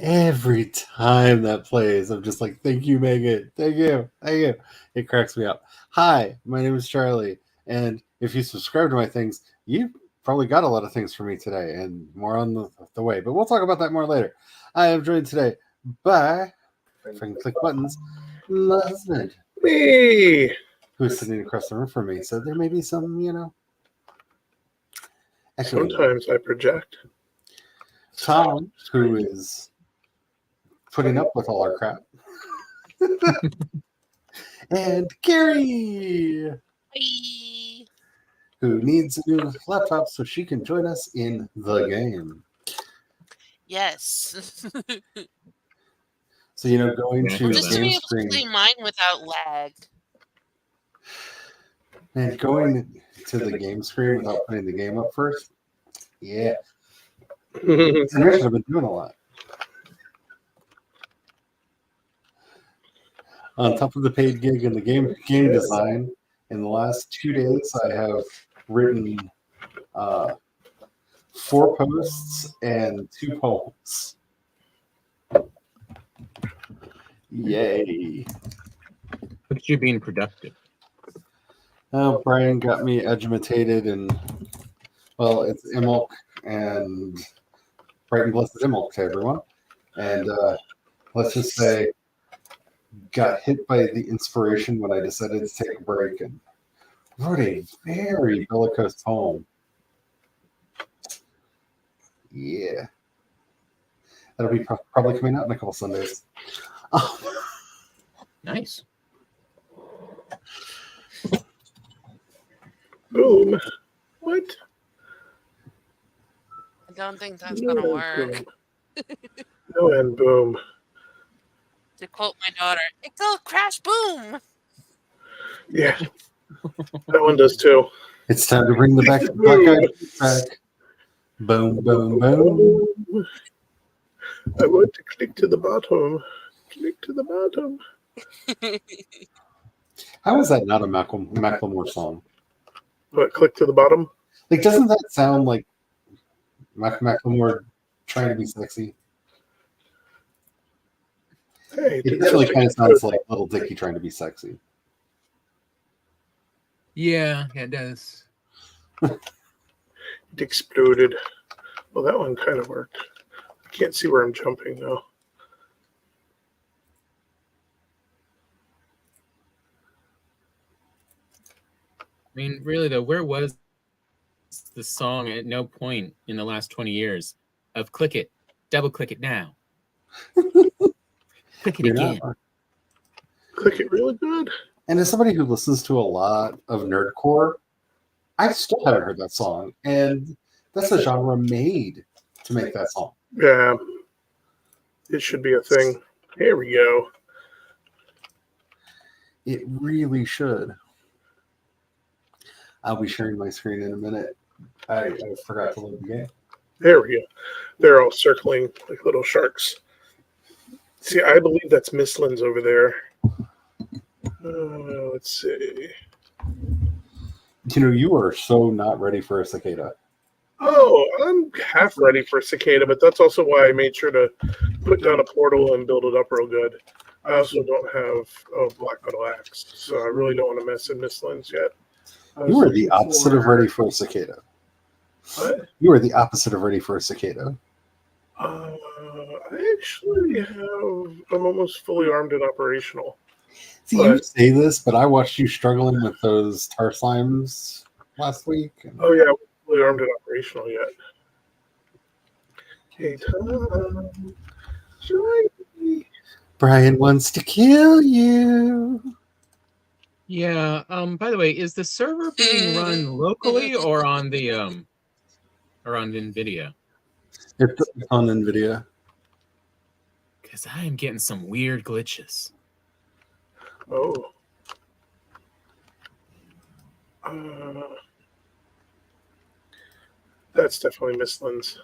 every time that plays, I'm just like, thank you, Megan. Thank you. Thank you. It cracks me up. Hi, my name is Charlie. And if you subscribe to my things, you probably got a lot of things for me today and more on the way. But we'll talk about that more later. I am joined today by, if I can click buttons, my husband. Me! Who's sitting across the room from me. So there may be some, echoing. Sometimes I project. Tom, who is putting up with all our crap. And Carrie, who needs a new laptop so she can join us in the game. Yes. So, going to just to game be able screen. to play mine without lag. And going to the game screen without putting the game up first. Yeah. I should have been doing a lot. On top of the paid gig and the game design, in the last 2 days, I have written 4 posts and 2 poems. Yay. Look at you being productive. Brian got me edumatated, and, well, it's Imulk and Bright and Blessed Imulk to everyone. And let's just say, got hit by the inspiration when I decided to take a break and wrote a very bellicose poem. Yeah. That'll be probably coming out in a couple Sundays. Nice. Boom. What? I don't think that's gonna work. No and boom. To quote my daughter, it goes crash boom. Yeah. That one does too. It's time to bring the Black Eyed Peas back. Boom, boom, boom. I want to click to the bottom. Click to the bottom. How is that not a Macklemore song? What, click to the bottom? Like, doesn't that sound like Macklemore trying to be sexy? Hey, It definitely kind of sounds like Little Dicky trying to be sexy. Yeah, it does. It exploded. Well, that one kind of worked. I can't see where I'm jumping, though. I mean, really, though, where was the song at no point in the last 20 years of click it, double click it now? Click it again. Click it really good. And as somebody who listens to a lot of nerdcore, I still haven't heard that song. And that's a genre made to make that song. Yeah. It should be a thing. Here we go. It really should. I'll be sharing my screen in a minute. I forgot to load the game. There we go. They're all circling like little sharks. See, I believe that's Miss Lynn's over there. Let's see. You are so not ready for a cicada. Oh, I'm half ready for a cicada, but that's also why I made sure to put down a portal and build it up real good. I also don't have a black metal axe, so I really don't want to mess in Miss Lynn's yet. You are the opposite of ready for a cicada. What? You are the opposite of ready for a cicada. I actually I'm almost fully armed and operational. See, you say this, but I watched you struggling with those tar slimes last week. Oh, yeah, fully armed and operational yet. Hey, Tom. Join me. Brian wants to kill you. Yeah. By the way, is the server being run locally or on the or on NVIDIA? It's on NVIDIA. Because I am getting some weird glitches. Oh. That's definitely Miss Lynn's.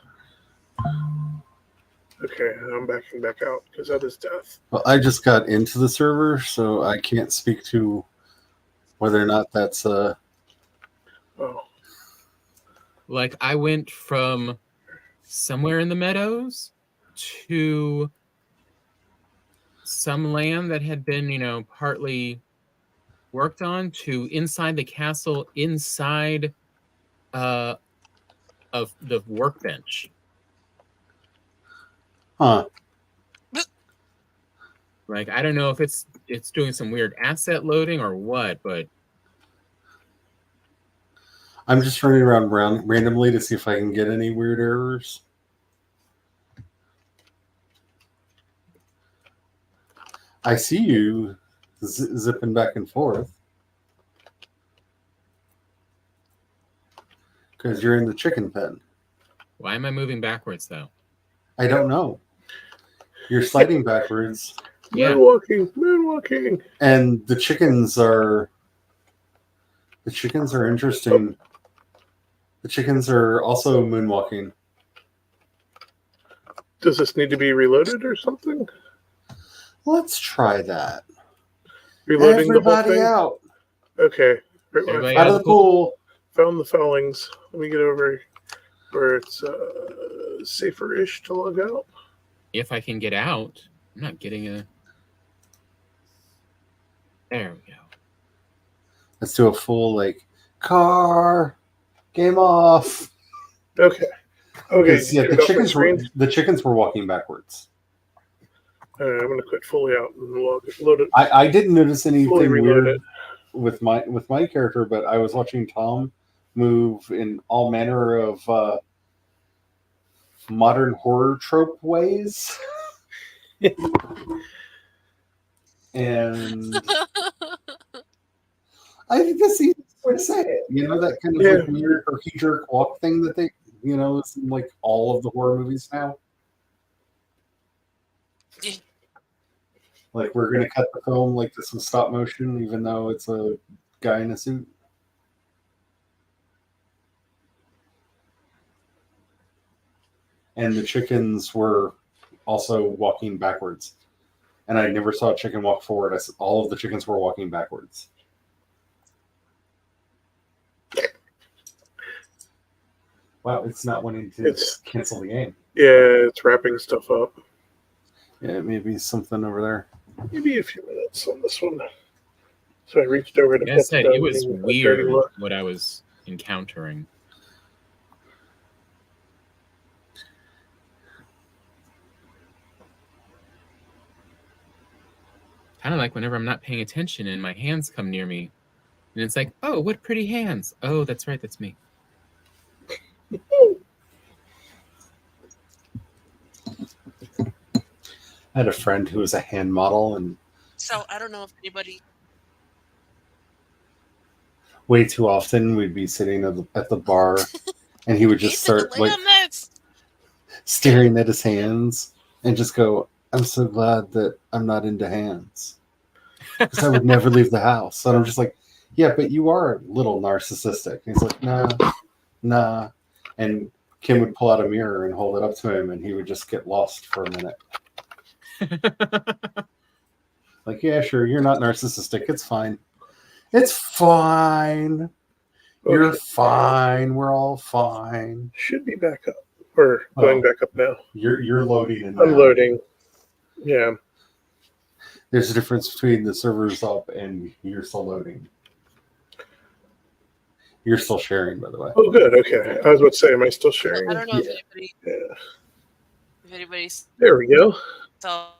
Okay, I'm backing back out because that is death. Well, I just got into the server, so I can't speak to whether or not that's Oh. Like, I went from somewhere in the meadows to some land that had been, partly worked on, to inside the castle, inside of the workbench. Huh. Like, I don't know if it's doing some weird asset loading or what, but I'm just running around randomly to see if I can get any weird errors. I see you zipping back and forth because you're in the chicken pen. why am I moving backwards though? I don't know. You're sliding backwards. Yeah. Moonwalking. And the chickens are interesting. The chickens are also moonwalking. Does this need to be reloaded or something? Let's try that. Reloading Everybody the whole out. thing? Okay. Everybody Out of the pool. Found the foulings. Let me get over where it's safer-ish to log out. If I can get out, I'm not getting a. There we go. Let's do a full car game off. Okay. Okay. Yeah, the chickens were walking backwards. I'm gonna quit fully out and load it. I didn't notice anything Fully reload weird it. with my character, but I was watching Tom move in all manner of modern horror trope ways. And I think that's the easiest way to say it. That kind of weird herky jerk walk thing that they, is in all of the horror movies now. Like, we're going to cut the film like this was stop motion, even though it's a guy in a suit. And the chickens were also walking backwards. And I never saw a chicken walk forward. All of the chickens were walking backwards. Wow, it's not wanting to cancel the game. Yeah, it's wrapping stuff up. Yeah, maybe something over there. Maybe a few minutes on this one. So I reached over to Like I said, it was weird what I was encountering. Kind of like whenever I'm not paying attention and my hands come near me. And it's like, oh, what pretty hands. Oh, that's right, that's me. I had a friend who was a hand model, and So I don't know if anybody. way too often we'd be sitting at the bar, and he would just start staring at his hands and just go, "I'm so glad that I'm not into hands, because I would never leave the house." And I'm just like, "Yeah, but you are a little narcissistic." And he's like, "Nah," and Kim would pull out a mirror and hold it up to him, and he would just get lost for a minute. Like, yeah, sure, you're not narcissistic. It's fine. It's fine. You're fine. We're all fine. Should be back up. Or going back up now. You're loading and unloading. Yeah. There's a difference between the server's up and you're still loading. You're still sharing, by the way. Oh, good. Okay. I was about to say, am I still sharing? I don't know if anybody's. There we go. Saw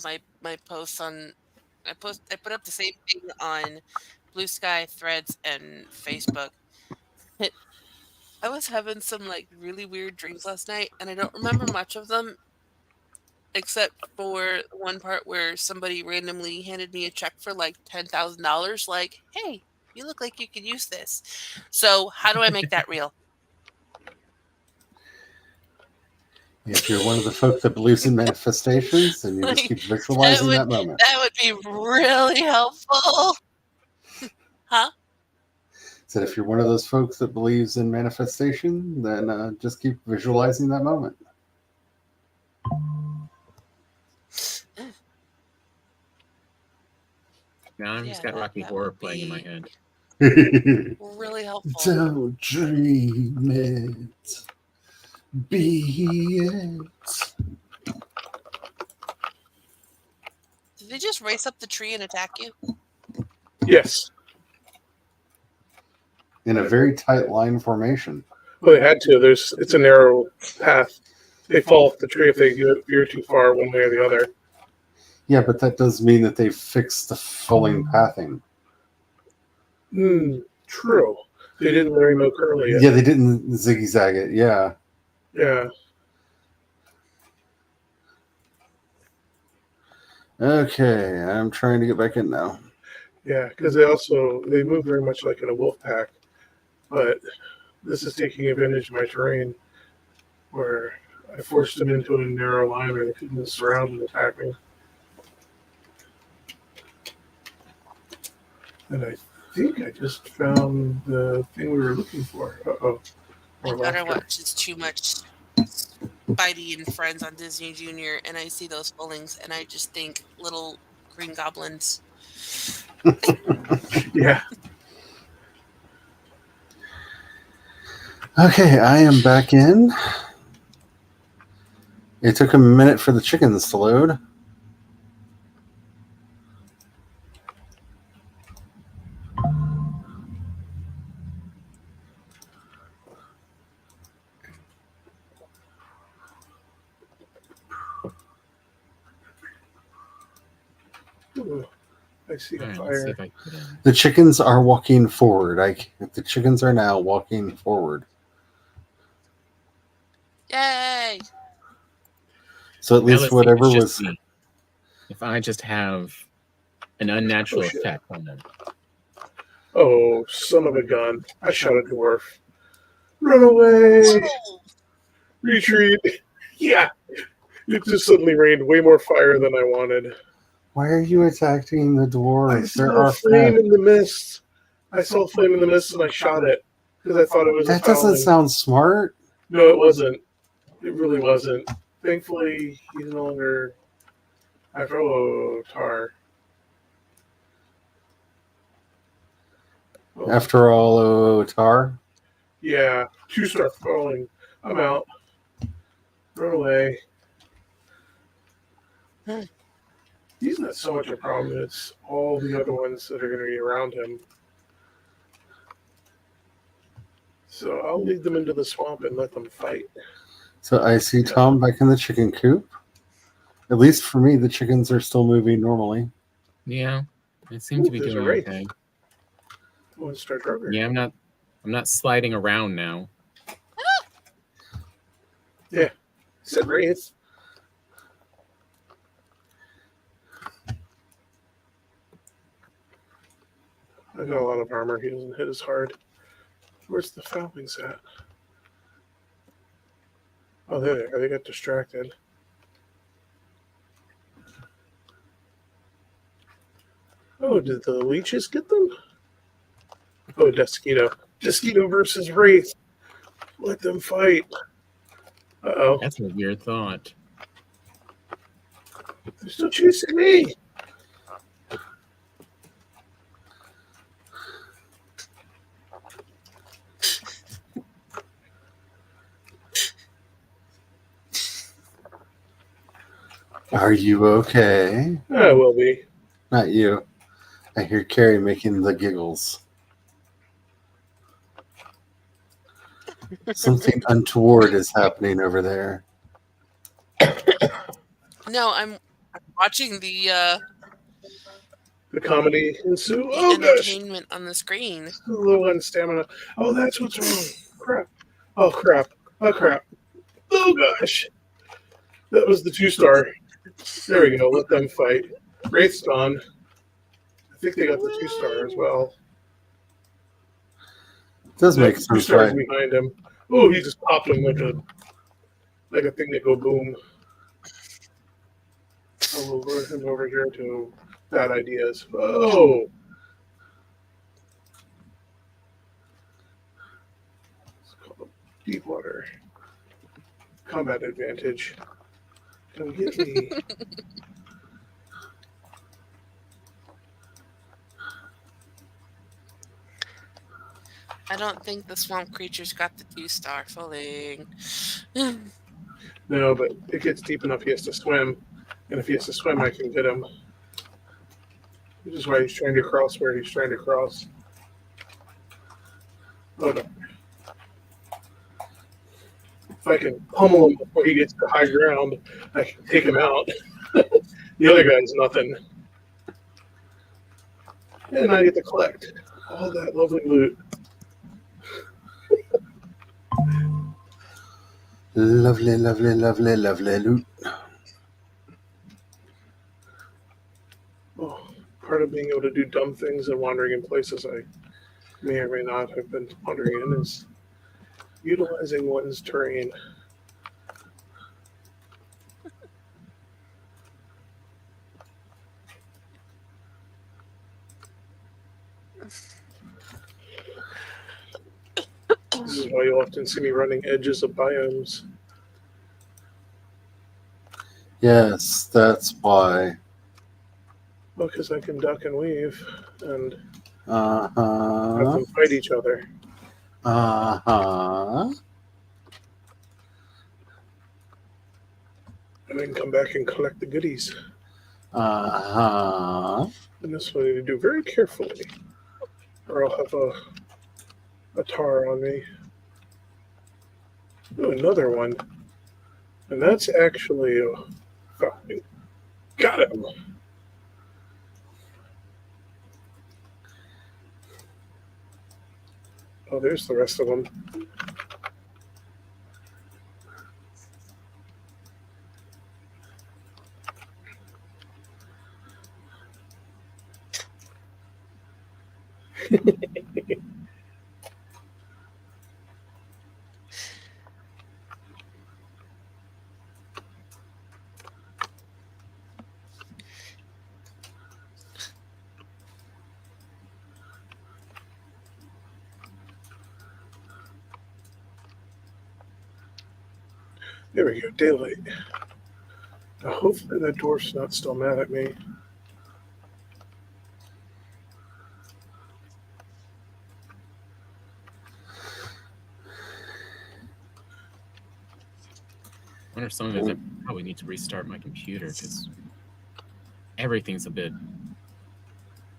my posts on. I put up the same thing on Blue Sky, Threads, and Facebook. I was having some really weird dreams last night, and I don't remember much of them, except for one part where somebody randomly handed me a check for $10,000. Like, hey, you look like you could use this. So how do I make that real? If you're one of the folk that believes in manifestations, and you just keep visualizing that moment. That would be really helpful. Huh? Said if you're one of those folks that believes in manifestation, then just keep visualizing that moment. Now I've just got Rocky Horror playing in my head. Really helpful. Don't dream it. Be it. they just race up the tree and attack you? Yes. In a very tight line formation. Well, they had to. It's a narrow path. They fall off the tree if they veer too far one way or the other. Yeah, but that does mean that they fixed the falling pathing. True. They didn't Larry Moe Curly yet. Yeah, they didn't ziggy zag it. Yeah. Yeah. Okay, I'm trying to get back in now. Yeah, because they move very much like in a wolf pack, but this is taking advantage of my terrain, where I forced them into a narrow line where they couldn't surround and attack me. And I think I just found the thing we were looking for. Uh-oh. My daughter watches too much Spidey and Friends on Disney Junior, and I see those fullings, and I just think little green goblins. Yeah. Okay, I am back in. It took a minute for the chickens to load. Ooh, I see a All right, let's fire. see if I can get in. The chickens are walking forward. The chickens are now walking forward. Yay! So at Now least let's see if whatever it's just was. me. If I just have an unnatural effect on them. Oh, son of a gun. I shot a dwarf. Run away! Whoa! Retreat! Yeah! It just suddenly rained way more fire than I wanted. Why are you attacking the I dwarves? There saw a are flame fat. in the mist. I saw a flame in the mist and I shot it because I thought it was That a doesn't fouling. sound smart. No, it wasn't. It really wasn't. Thankfully, he's no longer. Tar. Oh, After all, Tar. yeah, 2-star falling. I'm out. Run away. He's not so much a problem. It's all the other ones that are going to be around him. So I'll lead them into the swamp and let them fight. So I see Tom back in the chicken coop. At least for me, the chickens are still moving normally. Yeah, I seem to be There's a doing wraith. okay. One star Kroger. Yeah, I'm not sliding around now. Yeah. Said wraith. I got a lot of armor. He doesn't hit as hard. Where's the foulings at? Oh, there they are. They got distracted. Oh, did the leeches get them? Oh, Desquito. Desquito versus Wraith. Let them fight. Uh-oh. That's a weird thought. They're still chasing me. Are you okay? I will be. Not you. I hear Carrie making the giggles. Something untoward is happening over there. No, I'm watching the comedy ensue. Oh, gosh. entertainment on the screen. Low on stamina. Oh, that's what's wrong. Crap. Oh, crap. Oh, crap. Oh, gosh. That was the 2-star. There we go. Let them fight. Wraith's gone. I think they got the 2-star as well. It does make Two sense, stars right? behind him. Oh, he just popped him like a thing that go boom. I'll lure him over here to bad ideas. Oh! It's called Deepwater. Combat advantage. Come get me. I don't think the swamp creatures got the 2-star fulling. No, but it gets deep enough he has to swim. And if he has to swim, I can get him. Which is why he's trying to cross where he's trying to cross. Oh no. If I can pummel him before he gets to high ground, I can take him out. The other guy's nothing. And I get to collect all that lovely loot. Lovely, lovely, lovely, lovely loot. Oh, part of being able to do dumb things and wandering in places I may or may not have been wandering in is utilizing one's terrain. This is why you often see me running edges of biomes. Yes, that's why. Well, because I can duck and weave and have Uh-huh. them fight each other. Uh-huh. And I can come back and collect the goodies. Uh-huh. And this one I need to do very carefully, or I'll have a tar on me. Ooh, another one. And that's actually a falcon. Got him. Oh, there's the rest of them. There we go, daylight. Now, hopefully that dwarf's not still mad at me. I wonder if some of it is I probably need to restart my computer because everything's a bit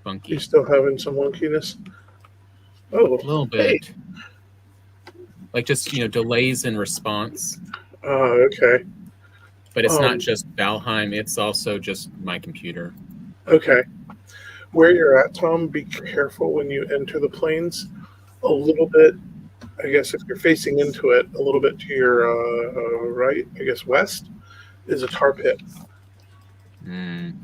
funky. You still having some wonkiness? Oh, A little hey. bit. Like just, delays in response. Okay. But it's not just Valheim, it's also just my computer. Okay. Where you're at, Tom, be careful when you enter the plains. A little bit, I guess if you're facing into it, a little bit to your right, I guess west, is a tar pit. Mm.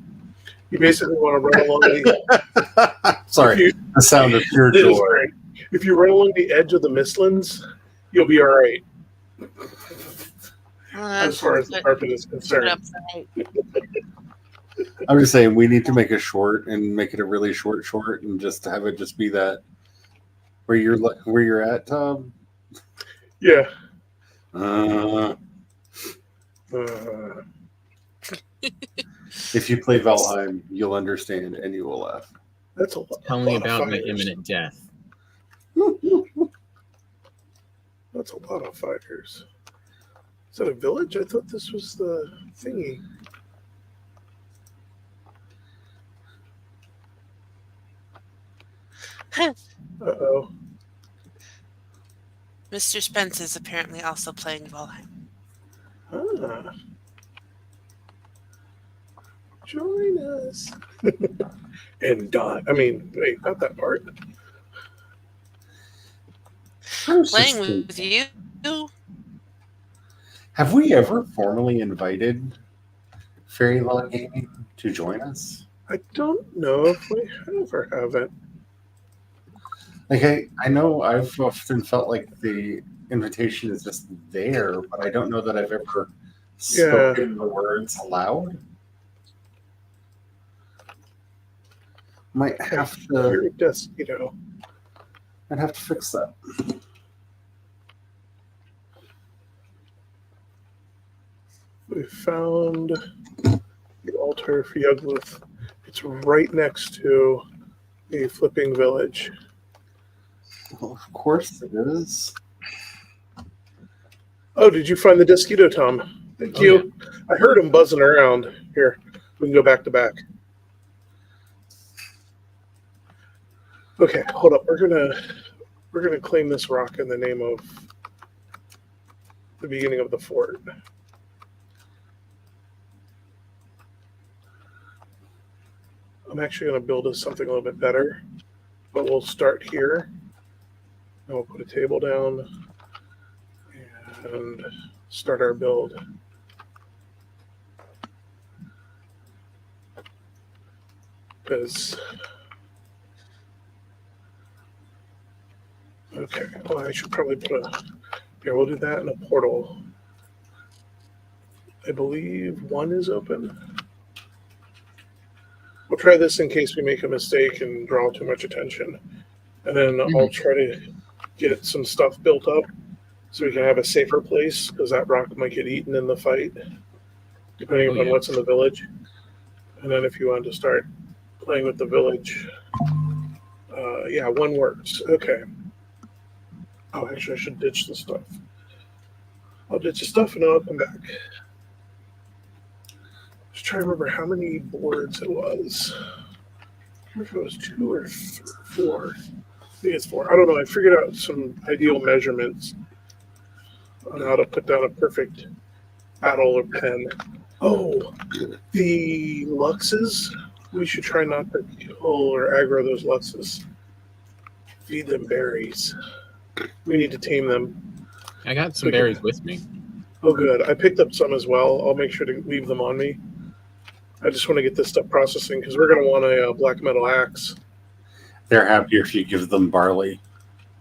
You basically want to run along the... Sorry, the sound of pure joy. If you run along the edge of the Mistlands, you'll be all right. As far as the tar pit is concerned. I'm just saying we need to make it short and make it a really short, and just have it just be that where you're at, Tom. Yeah. If you play Valheim, you'll understand and you will laugh. That's a lot. Tell me about my imminent death. That's a lot of fighters. Is that a village? I thought this was the thingy. Uh-oh. Mr. Spence is apparently also playing Valheim. Ah. Join us. And die. I mean, wait, not that part. Playing with you? Have we ever formally invited Fairy Law Gaming to join us? I don't know if we have or haven't. Like I know I've often felt like the invitation is just there, but I don't know that I've ever spoken the words aloud. Might have to. Just, I'd have to fix that. We found the altar for Yugluth. It's right next to the flipping village. Well, of course it is. Oh, did you find the Disquito, Tom? Thank you. Yeah. I heard him buzzing around. Here, we can go back to back. Okay, hold up. We're gonna claim this rock in the name of the beginning of the fort. I'm actually gonna build us something a little bit better, but we'll start here. And we'll put a table down and start our build. Because okay, well I should probably put a here. We'll do that in a portal. I believe one is open. We'll try this in case we make a mistake and draw too much attention. And then I'll try to get some stuff built up so we can have a safer place, because that rock might get eaten in the fight, depending on what's in the village. And then if you want to start playing with the village, yeah, one works. Okay. Oh, actually, I should ditch the stuff. I'll ditch the stuff and I'll come back. Just trying to remember how many boards it was. I wonder if it was 2 or 4. I think it's 4. I don't know. I figured out some ideal measurements on how to put down a perfect battle or pen. Oh, the luxes. We should try not to kill or aggro those luxes. Feed them berries. We need to tame them. I got some berries with me. Oh, good. I picked up some as well. I'll make sure to leave them on me. I just want to get this stuff processing because we're going to want a black metal axe. They're happier if you give them barley.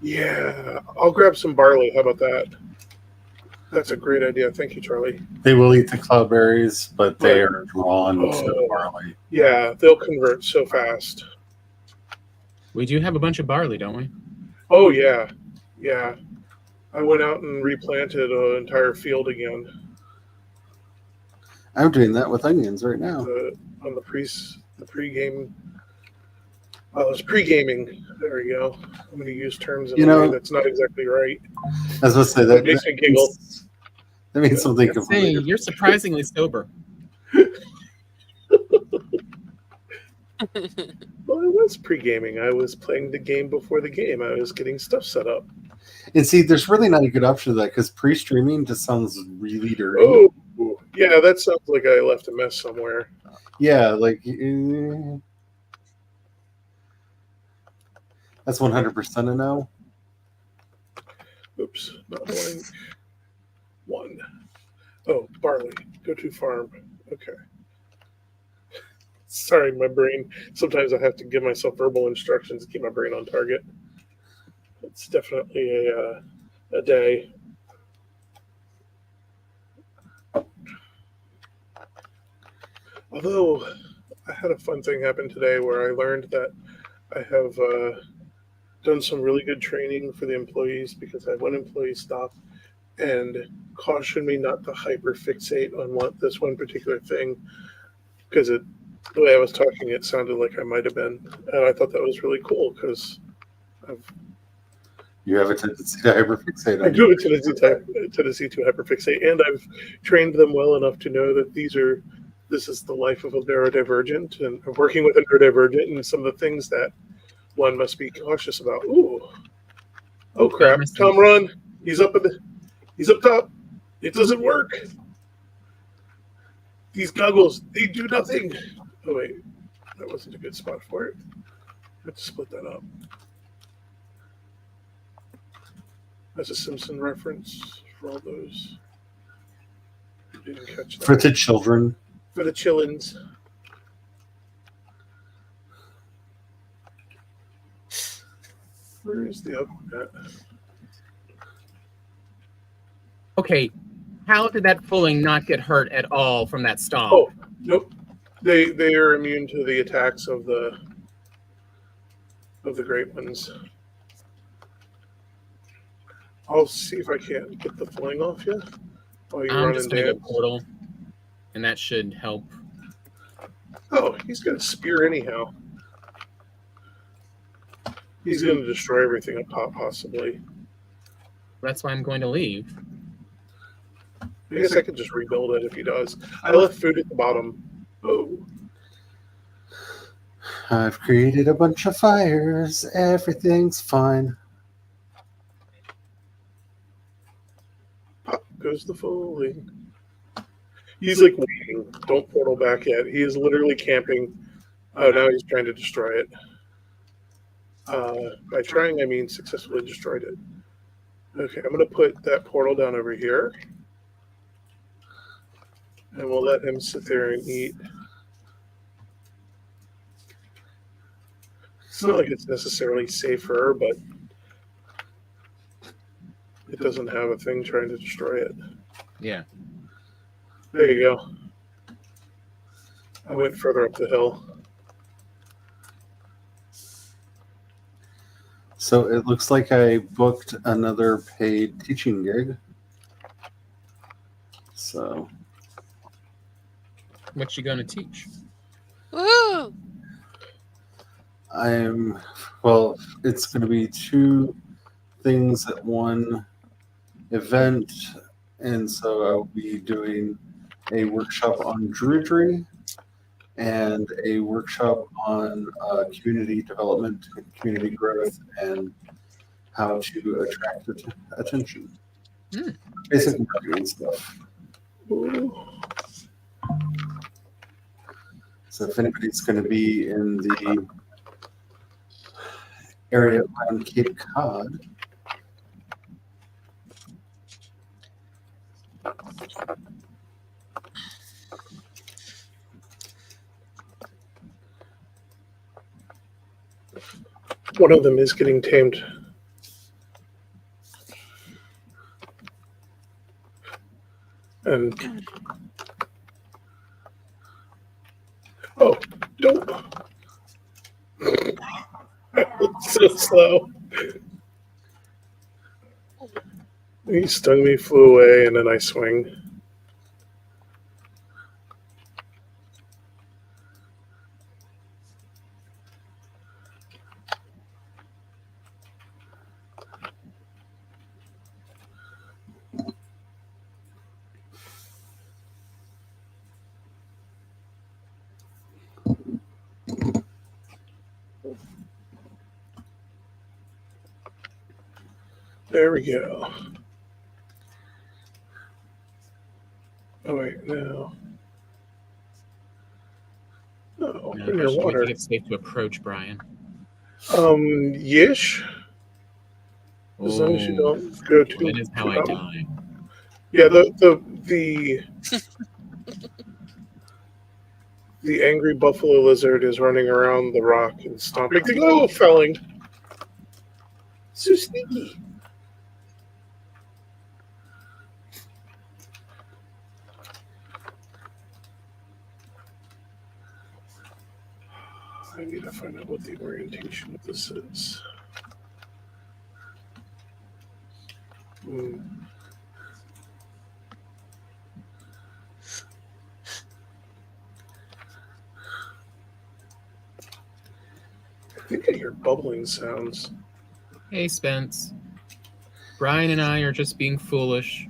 Yeah, I'll grab some barley. How about that? That's a great idea. Thank you, Charlie. They will eat the cloudberries, but they are drawn to barley. Yeah, they'll convert so fast. We do have a bunch of barley, don't we? Oh, yeah. Yeah. I went out and replanted an entire field again. I'm doing that with onions right now. On the pre-game. I was pre-gaming. There we go. I'm going to use terms in a way that's not exactly right. I was going to say that makes me giggle. That means something completely different. You're surprisingly sober. Well, I was pre-gaming. I was playing the game before the game. I was getting stuff set up. And see, there's really not a good option to that because pre-streaming just sounds really dirty. Oh, yeah, that sounds like I left a mess somewhere. Yeah, like that's 100% a no. Oops, not one. 1. Oh, barley. Go to farm. Okay. Sorry, my brain. Sometimes I have to give myself verbal instructions to keep my brain on target. It's definitely a day. Although I had a fun thing happen today where I learned that I have done some really good training for the employees, because I had one employee stop and caution me not to hyperfixate on this one particular thing, because the way I was talking, it sounded like I might have been, and I thought that was really cool because you have a tendency to hyperfixate. I do have a tendency to hyperfixate, and I've trained them well enough to know that this is the life of a neurodivergent, and working with a neurodivergent, and some of the things that one must be cautious about. Ooh, oh crap! Tom, run! He's up top. It doesn't work. These goggles, they do nothing. Oh wait, that wasn't a good spot for it. Let's split that up. That's a Simpson reference for all those who didn't catch that. For the children. For the chillins. Where is the other one at? Okay, how did that fulling not get hurt at all from that stomp? Oh, nope. They are immune to the attacks of the great ones. I'll see if I can't get the fling off you while you run and dance. Portal, and that should help. Oh, he's got a spear anyhow. He's going to destroy everything up top, possibly. That's why I'm going to leave. I guess I could just rebuild it if he does. I left food at the bottom. Oh. I've created a bunch of fires. Everything's fine. Pop goes the fooling. He's like waiting. Don't portal back yet. He is literally camping. Oh, now he's trying to destroy it. By trying, I mean successfully destroyed it. Okay, I'm going to put that portal down over here. And we'll let him sit there and eat. It's not like it's necessarily safer, but it doesn't have a thing trying to destroy it. Yeah. There you go. I went further up the hill. So it looks like I booked another paid teaching gig. So What you gonna teach? Woo! it's going to be 2 things at one event, and so I'll be doing a workshop on druidry and a workshop on community development, community growth, and how to attract attention. Basic marketing stuff. So if anybody's going to be in the area around Cape Cod, One of them is getting tamed. And oh, don't. It's so slow. He stung me, flew away, and then I swing. There we go. Oh wait, no. No, No, bring your do you water. think it's safe to approach Brian? Yish. As long as you Oh, don't go too. that is how I die. Yeah, the angry buffalo lizard is running around the rock and stomping. Oh, felling! So sneaky. I need to find out what the orientation of this is. I think I hear bubbling sounds. Hey, Spence. Brian and I are just being foolish.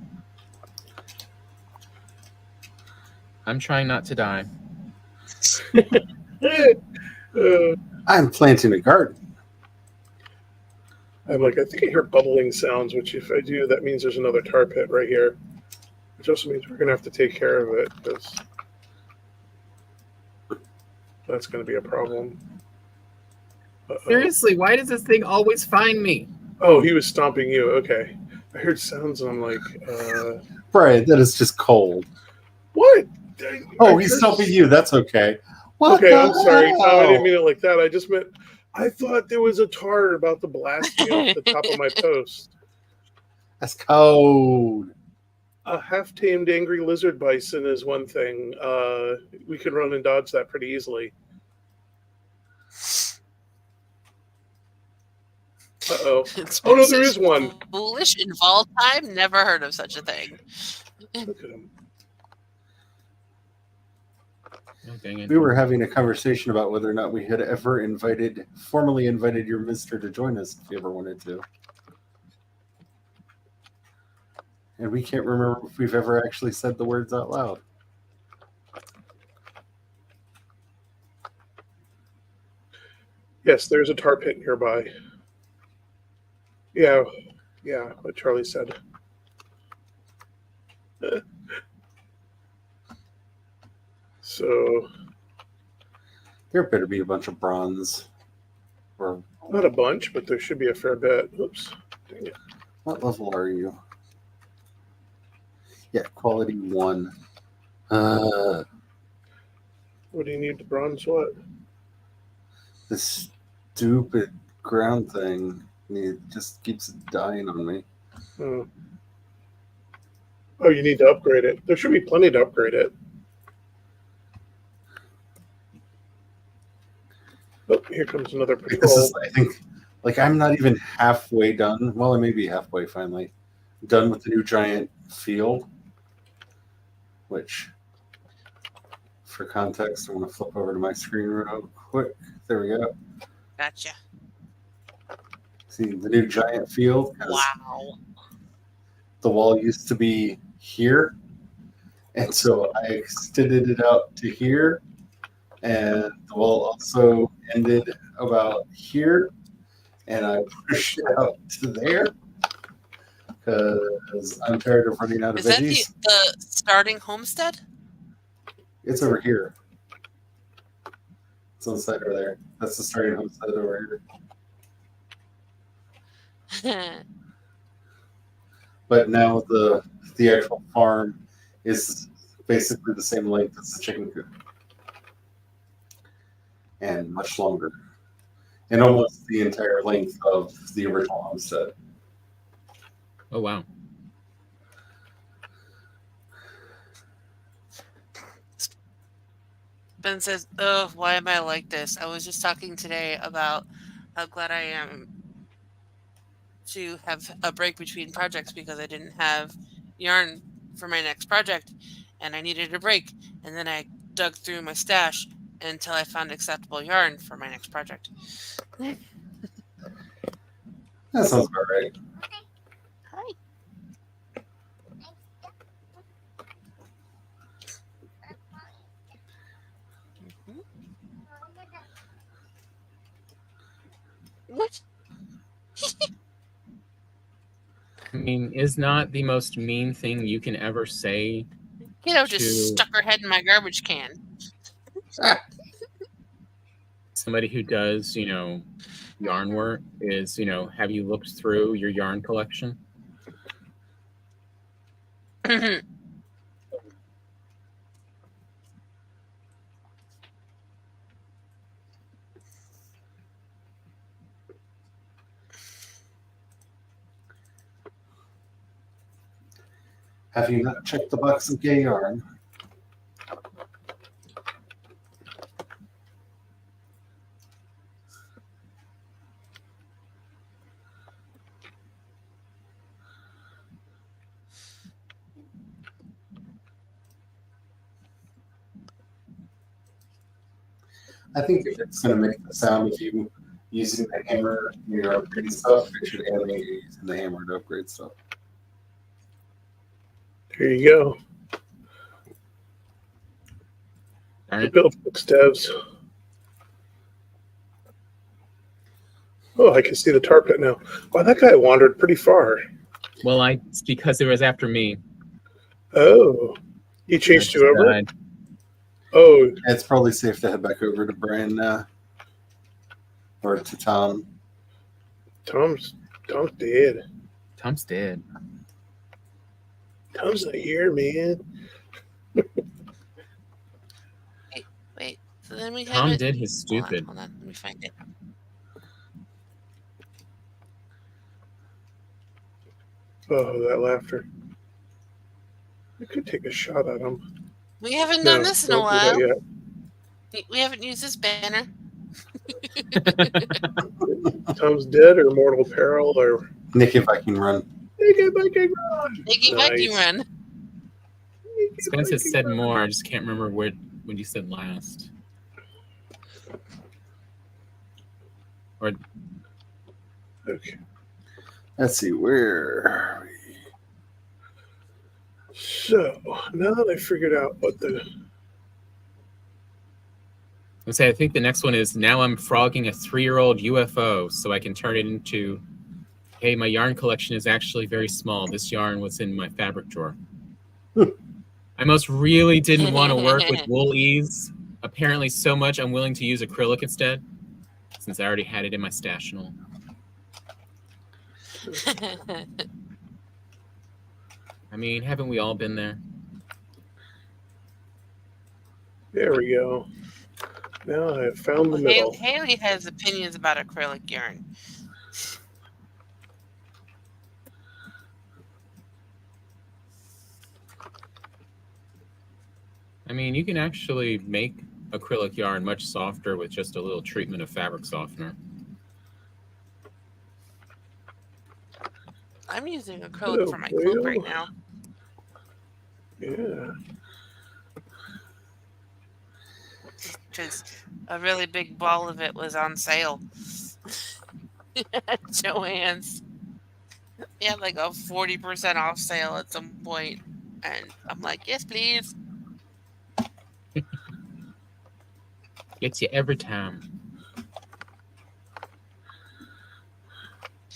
I'm trying not to die. I'm planting a garden. I'm like, I think I hear bubbling sounds, which if I do, that means there's another tar pit right here. Which also means we're going to have to take care of it, because that's going to be a problem. Uh-oh. Seriously, why does this thing always find me? Oh, he was stomping you. Okay. I heard sounds and I'm like, Brian, that is just cold. what? He's stomping you. That's okay. What okay, I'm sorry. hell? No, I didn't mean it like that. I just meant, I thought there was a tar about to blast me off the top of my post. That's cold. A half-tamed angry lizard bison is one thing. We could run and dodge that pretty easily. Uh-oh. Oh, no, there is one. Foolish in Valheim? Never heard of such a thing. Look at him. Oh, dang it. We were having a conversation about whether or not we had ever formally invited your mister to join us if you ever wanted to. And we can't remember if we've ever actually said the words out loud. Yes, there's a tar pit nearby. Yeah, yeah, what Charlie said. So, There better be a bunch of bronze. Or not a bunch, but there should be a fair bit. Oops. Dang it. what level are you? Yeah, quality 1. What do you need to bronze what? This stupid ground thing. It just keeps dying on me. Oh. Oh, you need to upgrade it. There should be plenty to upgrade it. Oh, here comes another Like, this patrol. is, I think, like I'm not even halfway done. Well, I may be halfway finally done with the new giant field. Which, for context, I want to flip over to my screen real quick. There we go. Gotcha. See the new giant field? 'Cause Wow. the wall used to be here, and so I extended it out to here, and the wall also ended about here, and I pushed it out to there because I'm tired of running out of Is that veggies. the starting homestead? It's over here. It's on the side over there. That's the starting homestead over here. But now the actual farm is basically the same length as the chicken coop, and much longer, and almost the entire length of the original homestead. Oh wow. Ben says, "Oh, why am I like this? I was just talking today about how glad I am to have a break between projects because I didn't have yarn for my next project, and I needed a break. And then I dug through my stash until I found acceptable yarn for my next project." That sounds about right. Hi. Mhm. What? I mean, is not the most mean thing you can ever say Kiddo to just stuck her head in my garbage can. somebody who does, yarn work is, have you looked through your yarn collection? Have you not checked the box of gay yarn? I think if it's going to make the sound of you using the hammer when you're upgrading stuff, it should animate you using the hammer to upgrade stuff. There you go. Darn The it. build books devs. Oh, I can see the tar pit now. Wow, that guy wandered pretty far. Well, it's because it was after me. Oh, he chased I you over? died. Oh, It's probably safe to head back over to Brian now. Or to Tom. Tom's dead. Tom's dead. Tom's not here, man. Wait. So then we Tom haven't. did his stupid. Hold on. Let me find it. Oh, that laughter. I could take a shot at him. We haven't No, done this in a don't do that while. yet. We haven't used this banner. Tom's dead or mortal peril or Nikki Viking Run. Naked Viking Run. Iggy Viking Run. Spence has said more. I just can't remember when you said last. Or Okay. Let's see, where are we? So now that I figured out what the I say I think the next one is now I'm frogging a 3-year-old UFO so I can turn it into, hey, my yarn collection is actually very small. This yarn was in my fabric drawer. I most really didn't want to work with wool ease. Apparently so much I'm willing to use acrylic instead, since I already had it in my stash and all. I mean, haven't we all been there? There we go. Now I have found the middle. Haley has opinions about acrylic yarn. I mean, you can actually make acrylic yarn much softer with just a little treatment of fabric softener. I'm using acrylic for my quilt right now. Yeah. Because a really big ball of it was on sale at Joann's. Yeah, like a 40% off sale at some point. And I'm like, yes, please. Gets you every time.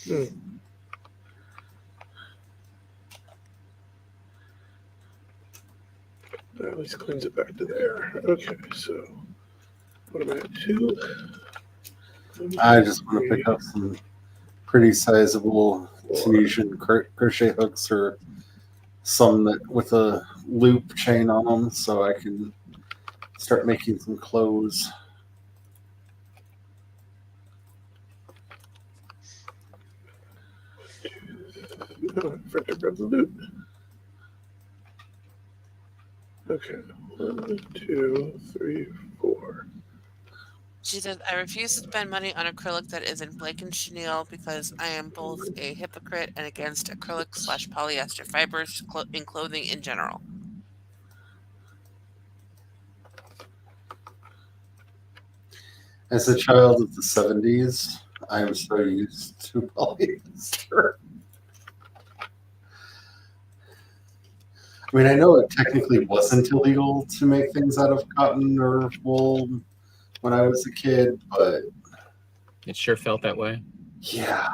That at least cleans it back to there. Okay, so what am I at? 2? I just want to pick up some pretty sizable Tunisian crochet hooks or some that with a loop chain on them so I can start making some clothes. Oh, I forgot to grab the loop. Okay, 1, 2, 3, 4. She says, I refuse to spend money on acrylic that isn't Blake and Chenille because I am both a hypocrite and against acrylic/polyester fibers in clothing in general. As a child of the 70s, I am so used to polyester. I mean, I know it technically wasn't illegal to make things out of cotton or wool when I was a kid, but it sure felt that way. Yeah.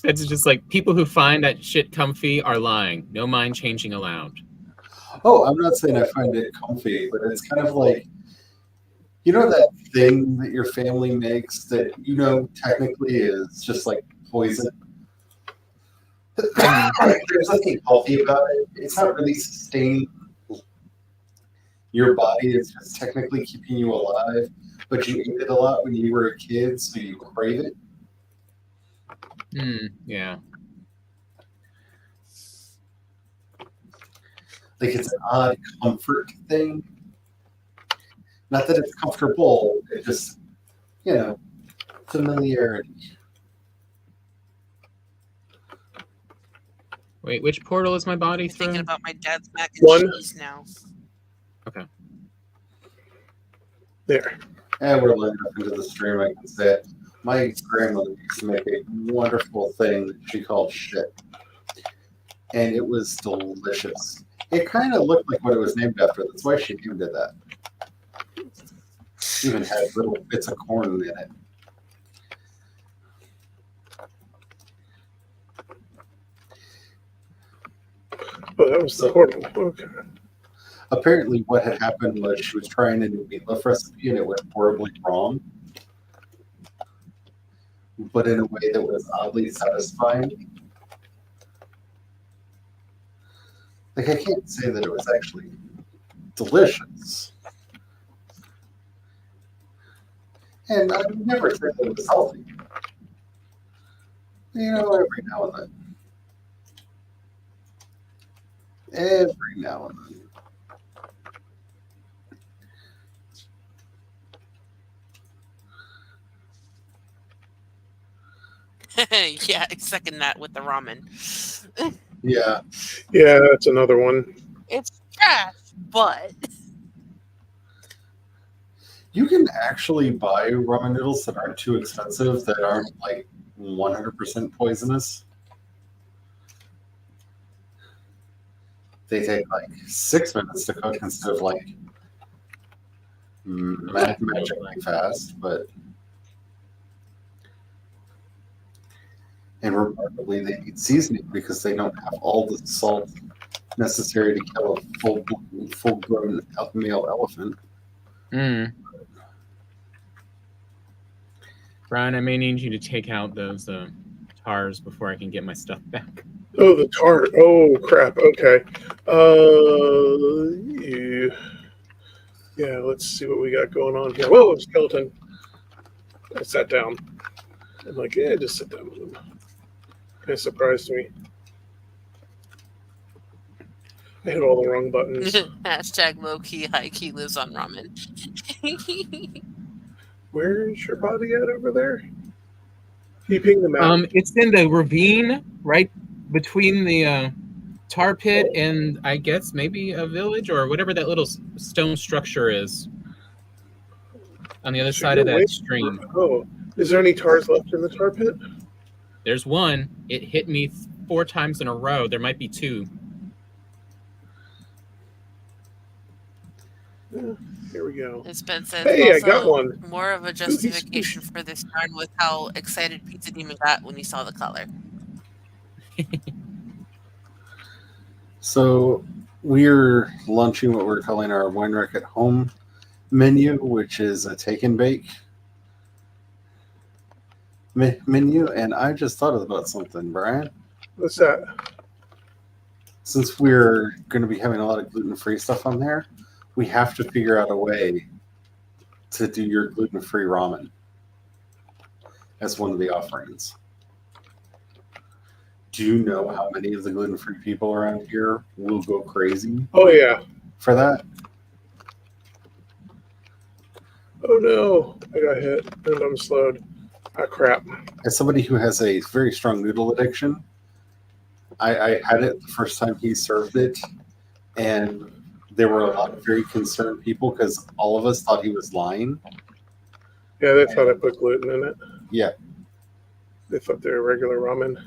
It's just like people who find that shit comfy are lying. No mind changing allowed. Oh, I'm not saying I find it comfy, but it's kind of like, you know, that thing that your family makes that, you know, technically is just like poison. There's nothing healthy about it. It's not really sustaining your body. It's just technically keeping you alive. But you ate it a lot when you were a kid, so you crave it. Yeah. Like it's an odd comfort thing. Not that it's comfortable. It just, you know, familiarity. Wait, which portal is my body I'm through? thinking about my dad's mac and 1. cheese now. Okay. There. And we're looking up into the stream. I can say it. My grandmother used to make a wonderful thing that she called shit. And it was delicious. It kind of looked like what it was named after. That's why she named it that. Even had little bits of corn in it. Oh, that was the portal. Okay. Apparently, what had happened was she was trying a new meatloaf recipe and it went horribly wrong, but in a way that was oddly satisfying. Like, I can't say that it was actually delicious. And I would never say that it was healthy. You know, every now and then. Every now and then. Yeah, I second that with the ramen. Yeah. Yeah, that's another one. It's trash, but You can actually buy ramen noodles that aren't too expensive, that aren't like 100% poisonous. they take like 6 minutes to cook instead of like magically fast. But and remarkably, they need seasoning because they don't have all the salt necessary to kill a full-grown male elephant. Mm. Brian, I may need you to take out those tars before I can get my stuff back. Oh, the tart. Oh, crap. Okay. Yeah, let's see what we got going on here. Whoa, skeleton. I sat down. I'm like, yeah, just sit down with him. It surprised me. I hit all the wrong buttons. Hashtag low key, high key lives on ramen. Where's your body at over there? Keeping the map. It's in the ravine right between the tar pit and I guess maybe a village or whatever that little stone structure is on the other side of that stream. Oh, is there any tars left in the tar pit? There's one. It hit me 4 times in a row. There might be 2. Yeah, here we go. As Ben says, Hey, I also got one. more of a justification for this yarn was how excited Pizza Demon got when he saw the color. So we're launching what we're calling our Wine Rack at Home menu, which is a take and bake menu. And I just thought about something, Brian. What's that? Since we're going to be having a lot of gluten-free stuff on there, we have to figure out a way to do your gluten-free ramen as one of the offerings. Do you know how many of the gluten-free people around here will go crazy? Oh, yeah. For that? Oh, no. I got hit and I'm slowed. Ah, crap. As somebody who has a very strong noodle addiction, I had it the first time he served it, and there were a lot of very concerned people because all of us thought he was lying. Yeah, they thought I put gluten in it. Yeah. They thought they were regular ramen.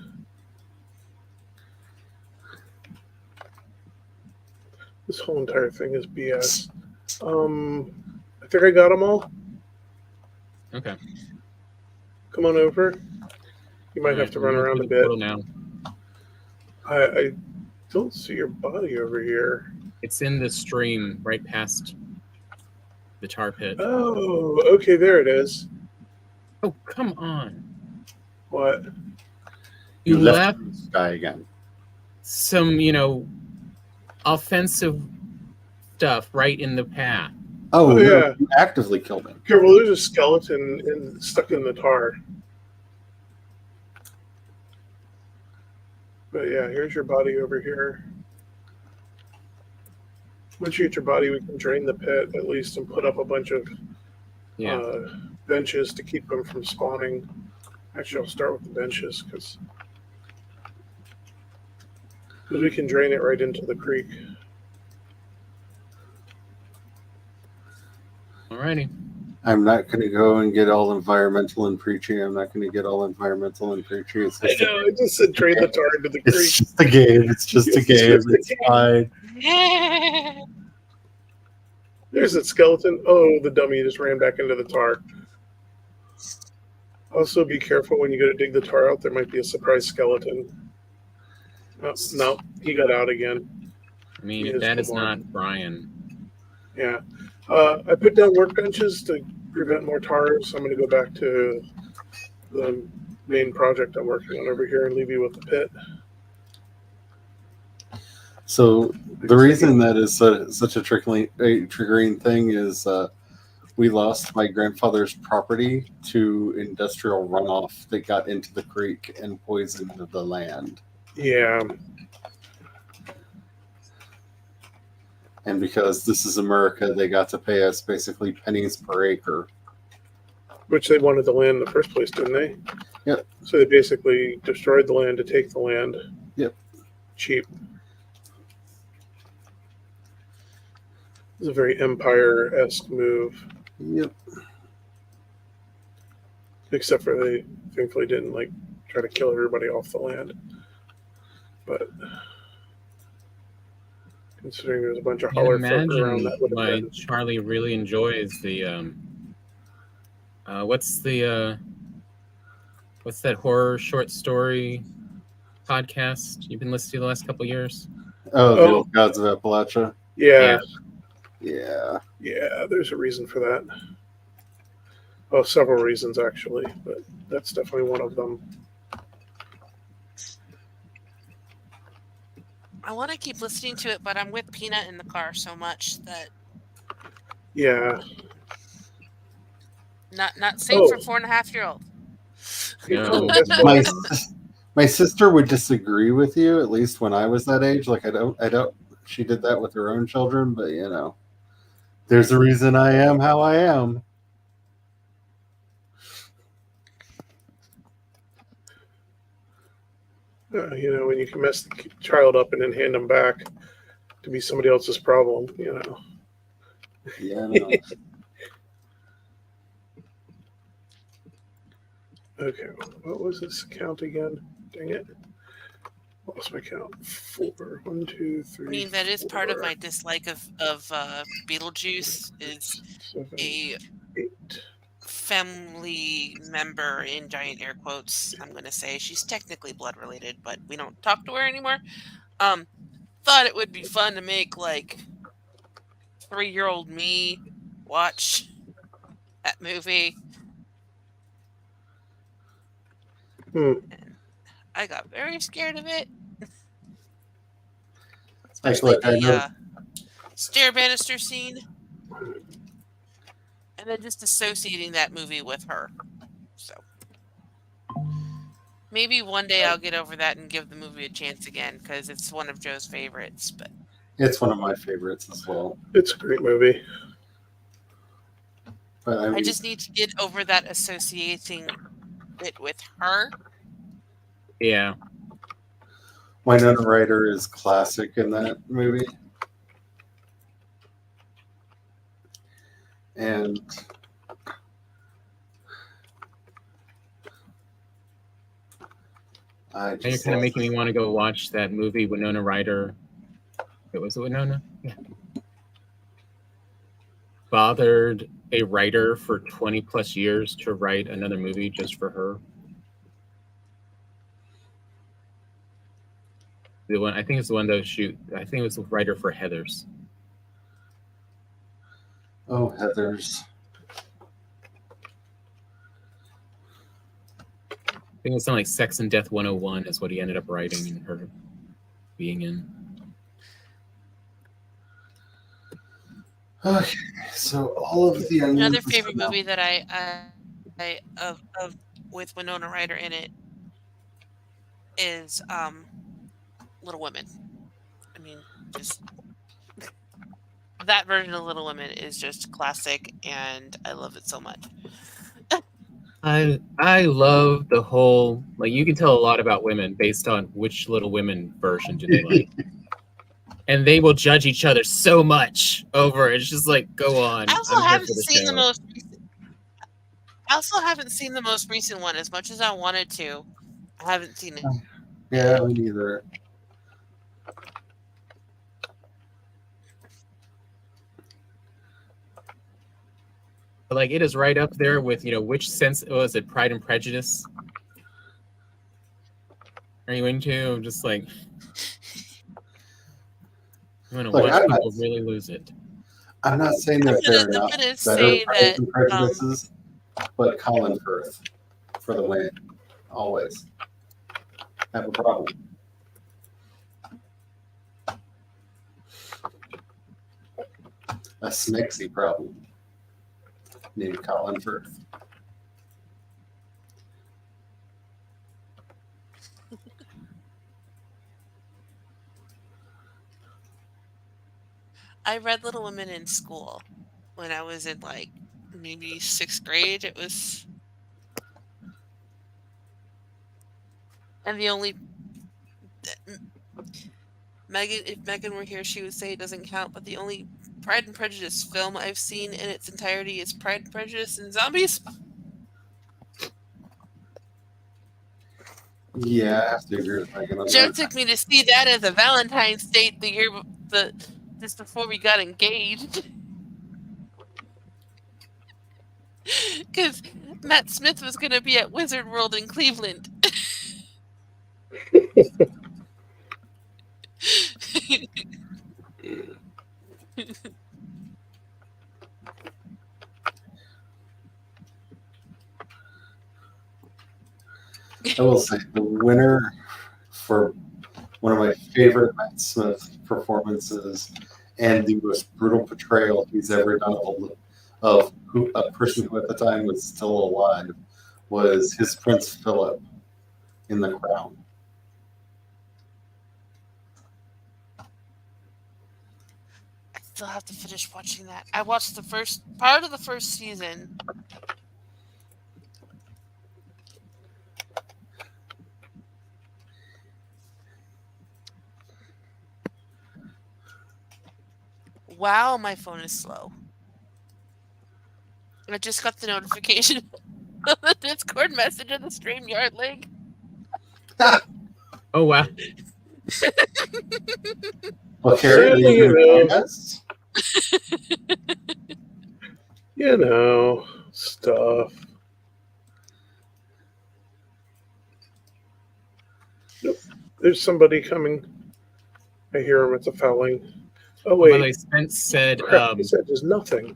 This whole entire thing is BS. I think I got them all. Okay. Come on over. You might have to run around a bit. Now. I don't see your body over here. It's in the stream right past the tar pit. Oh, okay, there it is. Oh, come on. What? You left this guy again. some, offensive stuff right in the path. Oh, yeah. No, you actively killed him. Careful, there's a skeleton stuck in the tar. But yeah, here's your body over here. Once you get your body, we can drain the pit at least and put up a bunch of benches to keep them from spawning. Actually, I'll start with the benches because we can drain it right into the creek. Alrighty. I'm not going to go and get all environmental and preachy. I'm not going to get all environmental and preachy. It's I just know, I just said drain the tar into the creek. It's just a game. It's just a game. It's fine. There's that skeleton. Oh, the dummy just ran back into the tar. Also, be careful when you go to dig the tar out. There might be a surprise skeleton. Oh, no, he got out again. I mean, if that is not Brian. Yeah. I put down workbenches to prevent more tars. I'm going to go back to the main project I'm working on over here and leave you with the pit. So the reason that is such a triggering thing is we lost my grandfather's property to industrial runoff that got into the creek and poisoned the land. Yeah. And because this is America, they got to pay us basically pennies per acre. Which they wanted the land in the first place, didn't they? Yep. So they basically destroyed the land to take the land. Yep. Cheap. It's a very Empire-esque move. Yep. Except for they thankfully didn't try to kill everybody off the land. But considering there's a bunch of I can't holler folk around. imagine That would have why been. Charlie really enjoys the what's that horror short story podcast you've been listening to the last couple of years? Oh, the Oh. old gods of Appalachia. Yeah, Yeah. yeah. There's a reason for that. Oh, several reasons actually, but that's definitely one of them. I want to keep listening to it, but I'm with Peanut in the car so much that Yeah. not safe Oh. for 4.5-year-old. No, Guess no. what? My sister would disagree with you, at least when I was that age. Like I don't she did that with her own children, but there's a reason I am how I am. When you can mess the child up and then hand them back to be somebody else's problem. Yeah, no. Okay, what was this count again? Dang it. Lost my count. 4. 1, 2, 3. I mean, that is part of 4, my dislike of Beetlejuice is 7, a 8. family member in giant air quotes. I'm gonna say she's technically blood related, but we don't talk to her anymore. Thought it would be fun to make like 3-year-old me watch that movie. And I got very scared of it. Especially Like, I know- the stair banister scene. And then just associating that movie with her. So maybe one day I'll get over that and give the movie a chance again because it's one of Joe's favorites. But It's one of my favorites as well. It's a great movie. But I just need to get over that associating it with her. Yeah. Winona Ryder is classic in that movie. And I Now you're just kind of love making me want to go watch that movie Winona Ryder. Was it Winona? Yeah. Bothered a writer for 20 plus years to write another movie just for her. The one I think it's the one that shoot. I think it was the writer for Heathers. Oh, Heathers. I think it's something like Sex and Death 101 is what he ended up writing and her being in. Okay, so all of the Another favorite movie that I of with Winona Ryder in it is Little Women. I mean, just that version of Little Women is just classic, and I love it so much. I love the whole, like, you can tell a lot about women based on which Little Women version do they like. And they will judge each other so much over it. It's just like, go on. I also I'm here haven't for the seen the show. most recent. I also haven't seen the most recent one as much as I wanted to. I haven't seen it. Yeah, me neither. But like, it is right up there with, which sense was it? Pride and Prejudice. Are you into? I'm just like, I'm gonna Look, watch people really lose it. I'm not saying that they're I'm not gonna better say Pride that and Prejudices, but Colin Firth for the win. Always. Have a problem. A Snixy problem. Named Colin Firth. I read Little Women in school when I was in like maybe 6th grade. It was, and the only Megan, if Megan were here, she would say it doesn't count. But the only Pride and Prejudice film I've seen in its entirety is Pride and Prejudice and Zombies. Yeah, I have to agree with Megan on Joe that. took me to see that as a Valentine's date just before we got engaged. Because Matt Smith was going to be at Wizard World in Cleveland. I will say the winner for one of my favorite Matt Smith performances and the most brutal portrayal he's ever done of a person who at the time was still alive was his Prince Philip in The Crown. I still have to finish watching that. I watched the first part of the first season. Wow, my phone is slow. I just got the notification of the Discord message of the StreamYard link. Oh wow. Well, Carrie, are you going to join us? You know, stuff. Nope. There's somebody coming. I hear him. It's a fouling. Oh, By the way, wait. Spence said, Crap, he said there's nothing.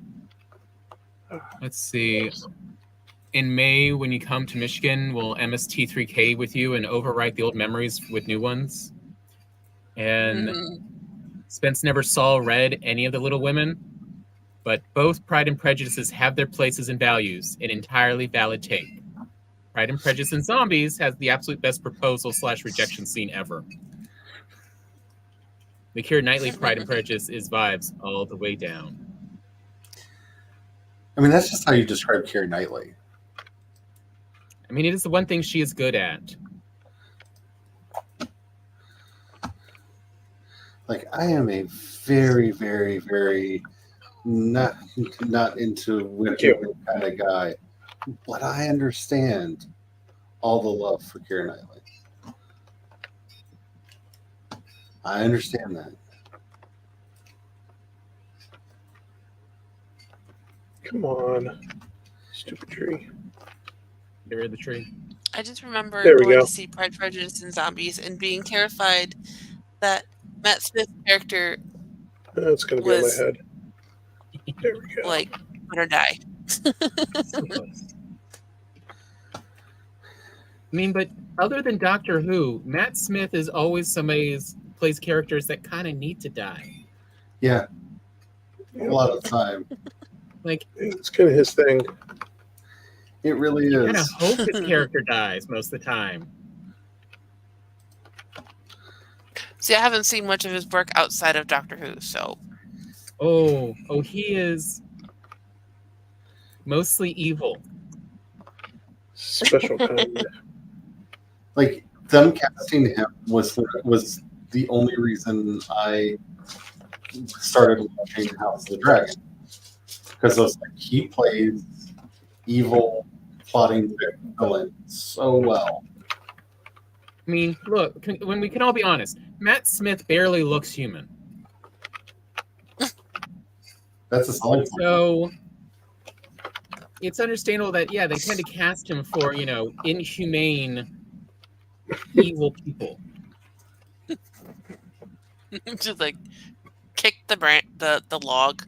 let's see. In May, when you come to Michigan, we'll MST3K with you and overwrite the old memories with new ones. And Spence never saw or read any of the Little Women, but both Pride and Prejudices have their places and values, an entirely valid take. Pride and Prejudice and Zombies has the absolute best proposal/rejection scene ever. The Keira Knightley Pride and Prejudice is vibes all the way down. I mean, that's just how you describe Keira Knightley. I mean, it is the one thing she is good at. Like, I am a very, very, very not into women kind of guy, but I understand all the love for Keira Knightley. I understand that. Come on. Stupid tree. Get rid of the tree. I just remember There we going go. to see Pride, Prejudice, and Zombies and being terrified that Matt Smith's character That's going to be on was my head. There we go. like gonna die. So close. I mean, but other than Doctor Who, Matt Smith is always somebody who plays characters that kind of need to die. Yeah, a lot of the time. Like, It's kind of his thing. It really you kind of is. hope his character dies most of the time. See, I haven't seen much of his work outside of Doctor Who, so Oh, he is mostly evil. Special kind. Like, them casting him was the only reason I started watching House of the Dragon, because I was like, he plays evil, plotting villain so well. I mean, look, when we can all be honest, Matt Smith barely looks human. That's a selling point. So it's understandable that, yeah, they tend to cast him for, inhumane, evil people. just like kick the log.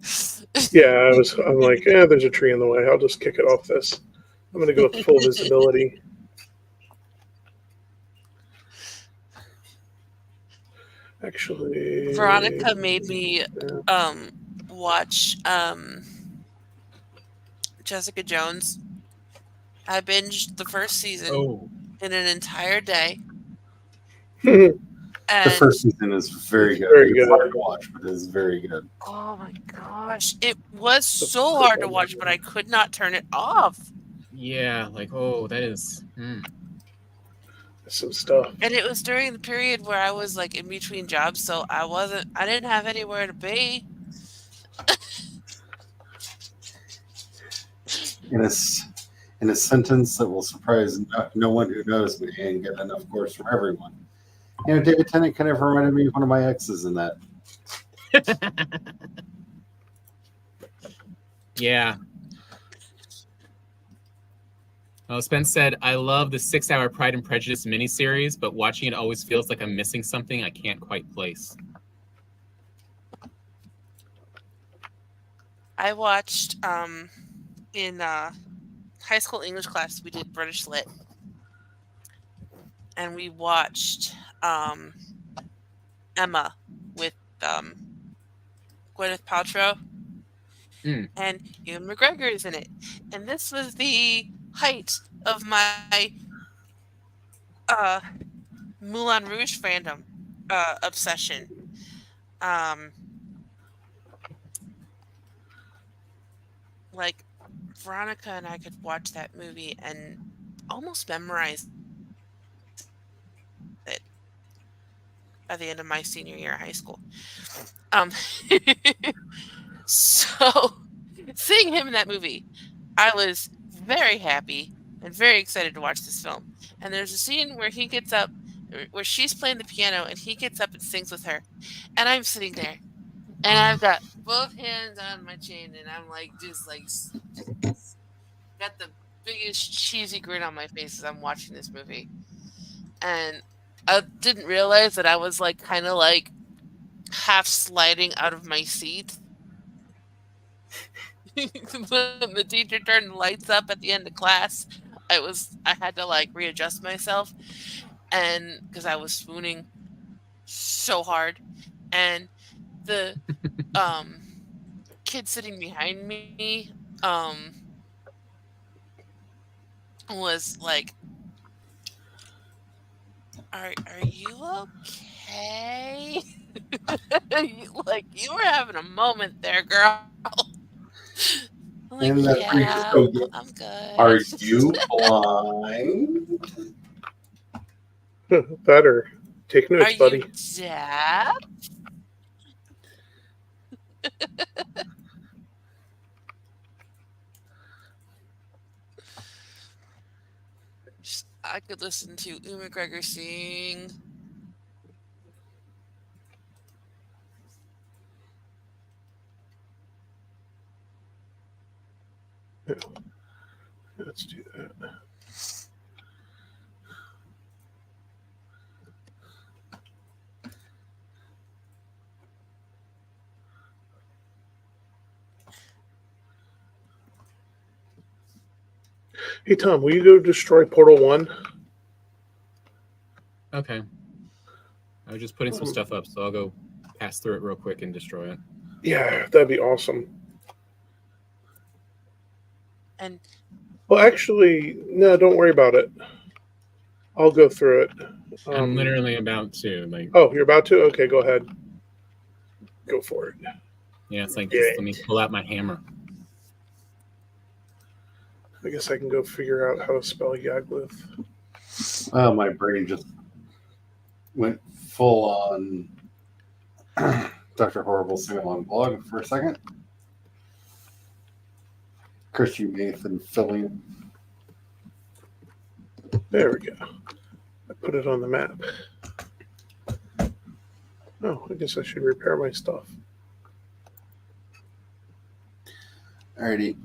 Yeah, I'm like, there's a tree in the way. I'll just kick it off this. I'm going to go with full visibility. Actually, Veronica made me watch Jessica Jones. I binged the first season in an entire day. The And first season is very good. Very It's good. hard to watch, but it is very good. oh my gosh, it was so hard to watch, but I could not turn it off. Yeah, like, that is... some stuff. And it was during the period where I was like in between jobs, so I didn't have anywhere to be. And in a sentence that will surprise no one who knows me and get enough course from everyone. David Tennant kind of reminded me of one of my exes in that. Yeah. Well, Spence said, I love the 6-hour Pride and Prejudice miniseries, but watching it always feels like I'm missing something I can't quite place. I watched in high school English class, we did British Lit. And we watched Emma with Gwyneth Paltrow. Mm. And Ewan McGregor is in it. And this was the height of my Moulin Rouge fandom obsession. Like Veronica and I could watch that movie and almost memorize it by the end of my senior year of high school. So seeing him in that movie, I was very happy and very excited to watch this film. And there's a scene where he gets up, where she's playing the piano, and he gets up and sings with her. And I'm sitting there, and I've got both hands on my chin, and I'm like, just got the biggest cheesy grin on my face as I'm watching this movie. And I didn't realize that I was like kind of like half sliding out of my seat. When the teacher turned the lights up at the end of class, I had to like readjust myself, and because I was swooning so hard, and the kid sitting behind me was like, are you okay? Like, you were having a moment there, girl. I'm like, And that yeah, freak so I'm good. Are you blind? Better. Take Are notes, you buddy. deaf? I could listen to Ewan McGregor sing. Let's do that. Hey, Tom, will you go destroy Portal 1? Okay. I was just putting some stuff up, so I'll go pass through it real quick and destroy it. Yeah, that'd be awesome. And Well, actually, no, don't worry about it. I'll go through it. I'm literally about to. Oh, you're about to? Okay, go ahead. Go for it. Yeah, it's like, just let me pull out my hammer. I guess I can go figure out how to spell Yagluth. Oh, my brain just went full on Dr. Horrible sing-along blog for a second. Christian Nathan filling. There we go. I put it on the map. Oh, I guess I should repair my stuff. Alrighty.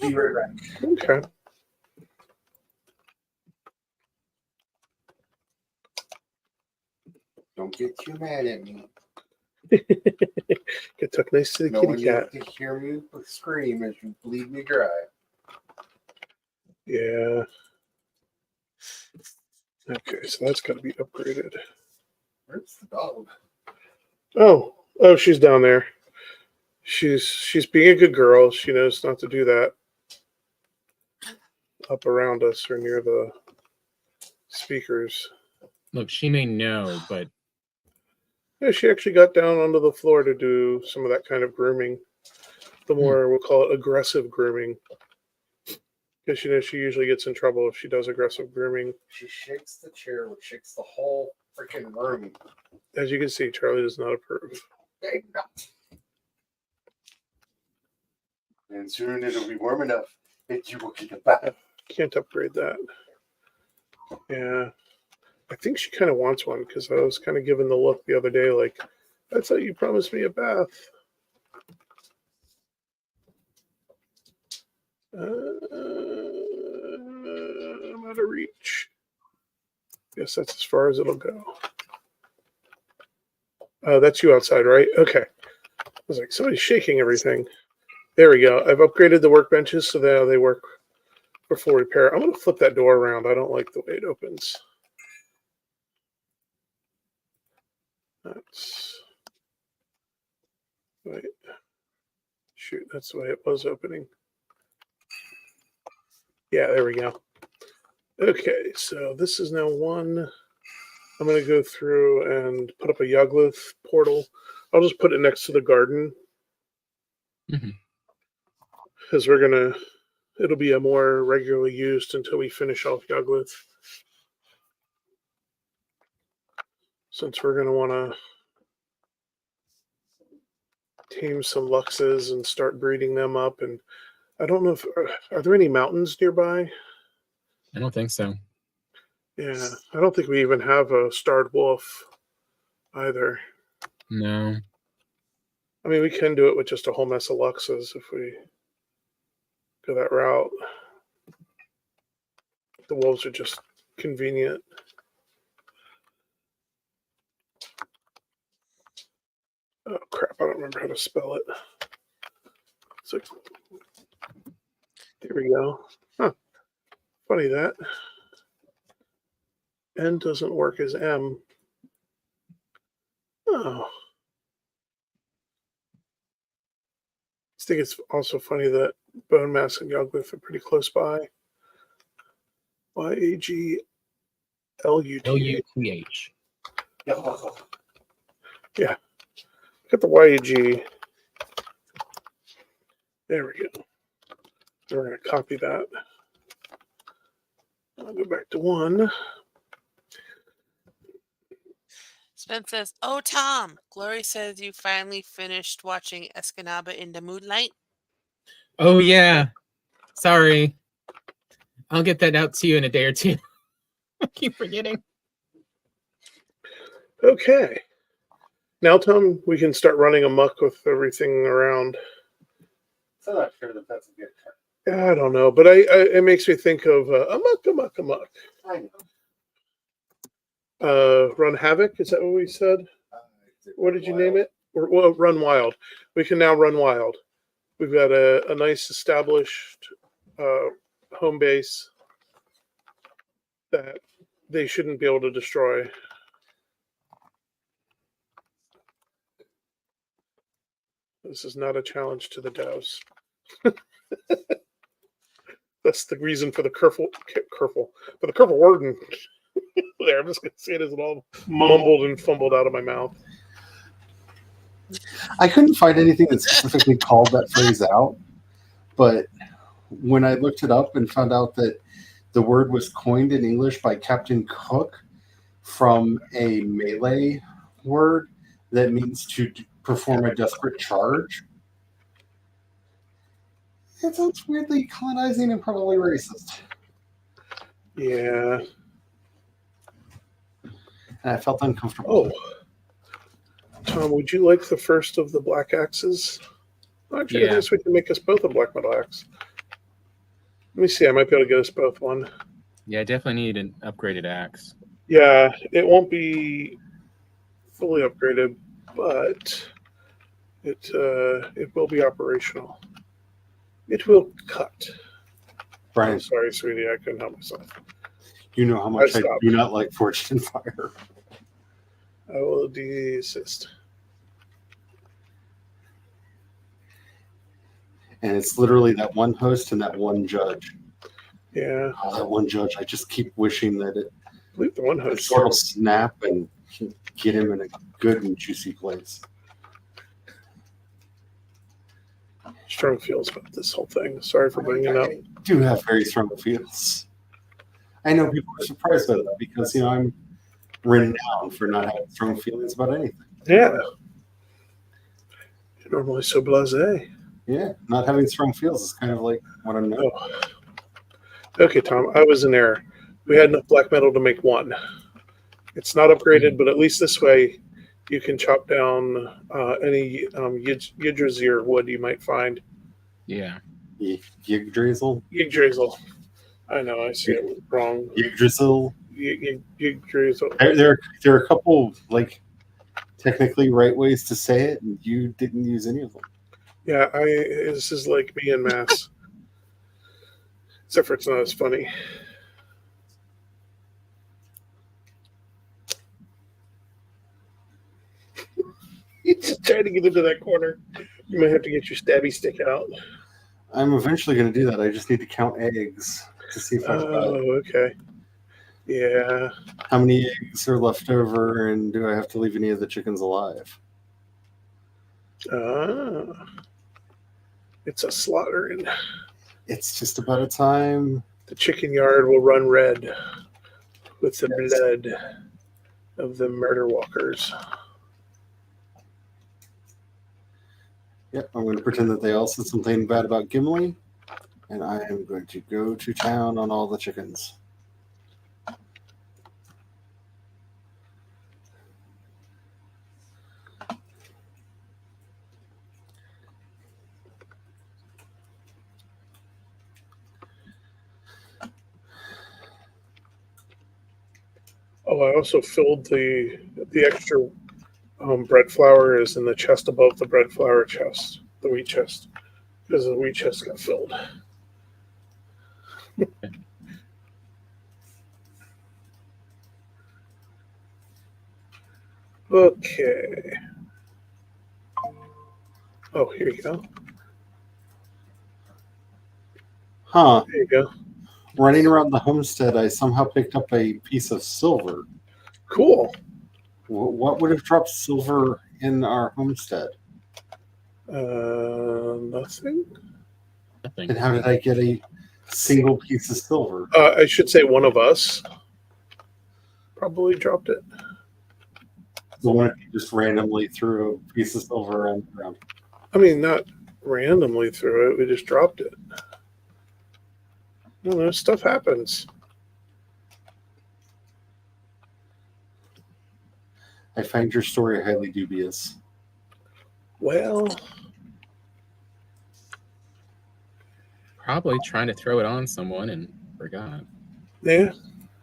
Be right back. Okay. Don't get too mad at me. Get tucked nice to the No kitty one cat. needs to hear me scream as you bleed me dry. Yeah. Okay, so that's got to be upgraded. Where's the dog? Oh, she's down there. She's being a good girl. She knows not to do that up around us or near the speakers. Look, she may know, but Yeah, she actually got down onto the floor to do some of that kind of grooming. The more we'll call it aggressive grooming. Because she usually gets in trouble if she does aggressive grooming. She shakes the chair, which shakes the whole freaking room. As you can see, Charlie does not approve. And soon it'll be warm enough that you will get a bath. Can't upgrade that. Yeah. I think she kind of wants one because I was kind of given the look the other day like, I thought you promised me a bath. I'm out of reach. Guess that's as far as it'll go. That's you outside, right? Okay. I was like, somebody's shaking everything. There we go. I've upgraded the workbenches so that they work for full repair. I'm going to flip that door around. I don't like the way it opens. That's... Wait. Shoot, that's the way it was opening. Yeah, there we go. Okay, so this is now one. I'm going to go through and put up a Yugluth portal. I'll just put it next to the garden. Because we're going to, it'll be a more regularly used until we finish off Yugluth. Since we're going to want to tame some Luxes and start breeding them up. And I don't know if, are there any mountains nearby? I don't think so. Yeah, I don't think we even have a starred wolf either. No. I mean, we can do it with just a whole mess of Luxes if we go that route. The wolves are just convenient. Oh, crap, I don't remember how to spell it. So, there we go. Huh. Funny that. N doesn't work as M. Oh. I think it's also funny that Bone Mask and Yugluth are pretty close by. Y-A-G-L-U-T-H. L-U-T-H. Yeah. Look at the Y-A-G. There we go. We're going to copy that. I'll go back to 1. Spence says, "Oh, Tom, Glory says you finally finished watching Escanaba in the Moonlight." Oh, yeah. Sorry. I'll get that out to you in a day or two. I keep forgetting. Okay. Now, Tom, we can start running amok with everything around. So I'm not sure that that's a good term. I don't know, but it makes me think of amok. I know. Run Havoc, is that what we said? What did you name it? Well, Run Wild. We can now run wild. We've got a nice established home base that they shouldn't be able to destroy. This is not a challenge to the devs. That's the reason for the Kerful Warden. There, I'm just going to say it as it all mumbled and fumbled out of my mouth. I couldn't find anything that specifically called that phrase out, but when I looked it up and found out that the word was coined in English by Captain Cook from a Malay word that means to perform a desperate charge, it sounds weirdly colonizing and probably racist. Yeah. And I felt uncomfortable. Oh. Tom, would you like the first of the black axes? Actually, Yeah. I guess we can make us both a black metal axe. Let me see. I might be able to get us both one. Yeah, I definitely need an upgraded axe. Yeah, it won't be fully upgraded, but it will be operational. It will cut. Brian, I'm sorry, sweetie. I couldn't help myself. you know how much I stopped. do not like Forged in Fire. I will desist. And it's literally that one host and that one judge. Yeah. Oh, that one judge. I just keep wishing that it I believe the one would host. sort of snap and get him in a good and juicy place. Strong feels about this whole thing. Sorry for bringing it up. I do have very strong feels. I know people are surprised by that because, I'm renowned for not having strong feelings about anything. Yeah. You're normally so blasé. Yeah, not having strong feels is kind of like what I'm known. Oh. Okay, Tom, I was in error. We had enough black metal to make one. It's not upgraded, but at least this way you can chop down any Yggdrasil wood you might find. Yeah. Yggdrasil? Yggdrasil. I know, I say it wrong. Yggdrasil? Yggdrasil. There are a couple, like, technically right ways to say it, and you didn't use any of them. Yeah, this is like me in mass. Except for it's not as funny. He's just trying to get into that corner. You might have to get your stabby stick out. I'm eventually going to do that. I just need to count eggs to see if I've got Oh, okay. Yeah. how many eggs are left over, and do I have to leave any of the chickens alive? It's a slaughtering. It's just about a time. The chicken yard will run red with the Yes. blood of the murder walkers. Yep, I'm going to pretend that they all said something bad about Gimli, and I am going to go to town on all the chickens. Oh, I also filled the extra bread flour is in the chest above the bread flour chest, the wheat chest, because the wheat chest got filled. Okay. Oh, here you go. Huh. There you go. Running around the homestead, I somehow picked up a piece of silver. Cool. What would have dropped silver in our homestead? Nothing. Nothing. And how did I get a single piece of silver? I should say one of us probably dropped it. So one of you just randomly threw a piece of silver on the ground. I mean, not randomly through it. We just dropped it. You know, stuff happens. I find your story highly dubious. Well, Probably trying to throw it on someone and forgot. yeah.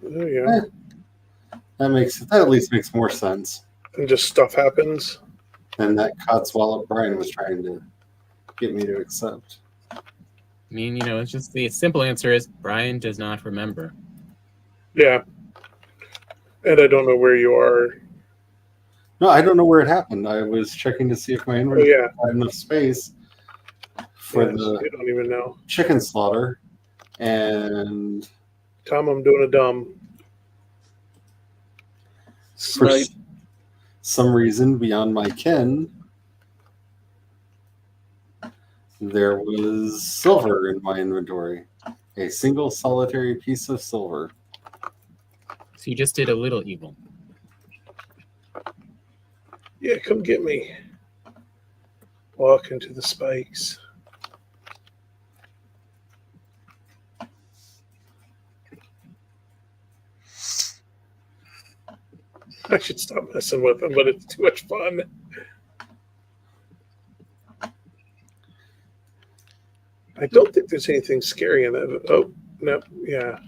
There you go. That at least makes more sense And just stuff happens. than that Codswallop Brian was trying to get me to accept. I mean, it's just the simple answer is Brian does not remember. Yeah. And I don't know where you are. No, I don't know where it happened. I was checking to see if my Oh, inventory yeah. had enough space for Yes, the I don't even know. chicken slaughter, and Tom, I'm doing a dumb. for Snipe. some reason beyond my ken, there was silver in my inventory. A single solitary piece of silver. So you just did a little evil. Yeah, come get me. Walk into the spikes. I should stop messing with them, but it's too much fun. I don't think there's anything scary in that. Oh, no, yeah.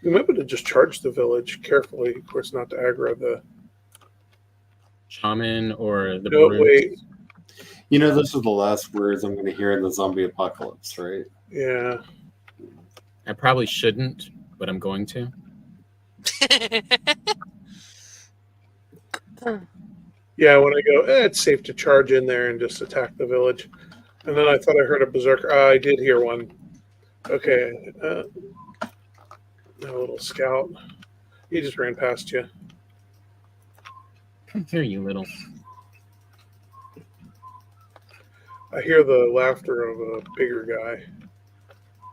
We might be able to just charge the village carefully, of course, not to aggro the. Shaman or the No, brute. wait. Those are the last words I'm going to hear in the zombie apocalypse, right? Yeah. I probably shouldn't, but I'm going to. Yeah, when I go, it's safe to charge in there and just attack the village. And then I thought I heard a berserker. I did hear one. Okay. A little scout. He just ran past you. Come here, you little. I hear the laughter of a bigger guy.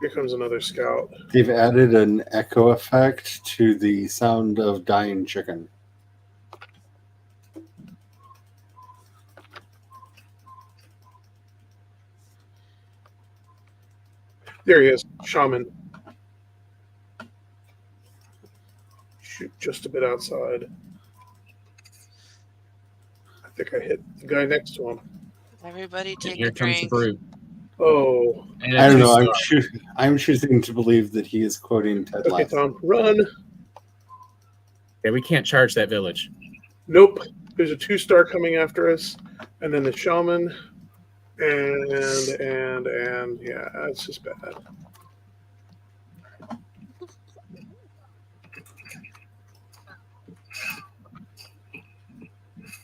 Here comes another scout. They've added an echo effect to the sound of dying chicken. There he is, shaman. shoot just a bit outside. I think I hit the guy next to him. Everybody And take here a comes the drink. brute. Oh, And a I don't know. two-star. I'm choosing to believe that he is quoting Ted okay, Lasso. Tom, run. Yeah, we can't charge that village. Nope. There's a 2-star coming after us, and then the shaman, and yeah, it's just bad.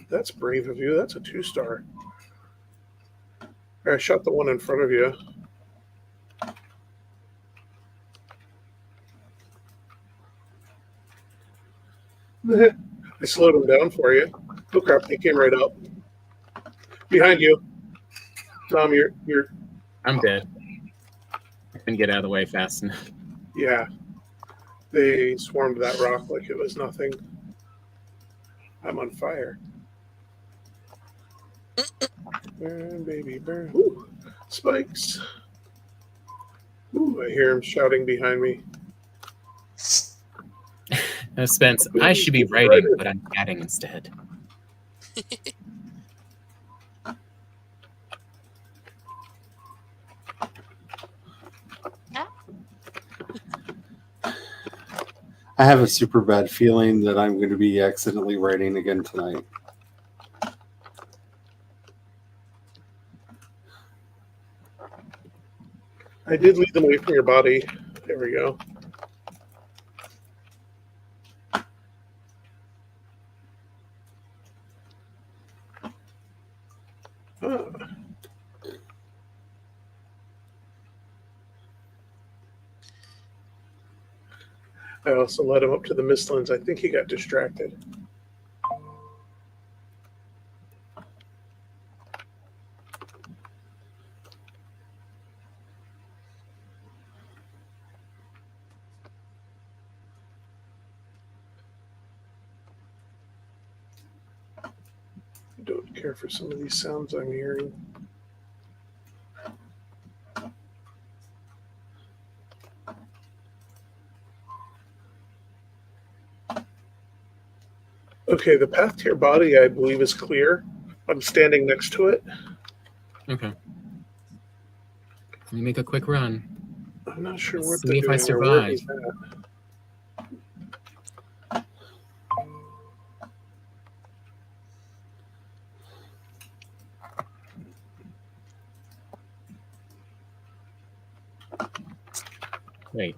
That's brave of you. That's a 2-star. I shot the one in front of you. I slowed him down for you. Oh crap! He came right up behind you, Tom. You're. I'm dead. I couldn't get out of the way fast enough. Yeah. They swarmed that rock like it was nothing. I'm on fire. Burn, baby, burn. Ooh, spikes. Ooh, I hear him shouting behind me. No, Spence, I should be writing, but I'm chatting instead. I have a super bad feeling that I'm going to be accidentally writing again tonight. I did lead them away from your body. There we go. Oh. I also led him up to the Mistlands. I think he got distracted. I don't care for some of these sounds I'm hearing. Okay, the path to your body, I believe, is clear. I'm standing next to it. Okay. Let me make a quick run. I'm not sure Let's what see they're if I doing or where survive. he's at. Wait.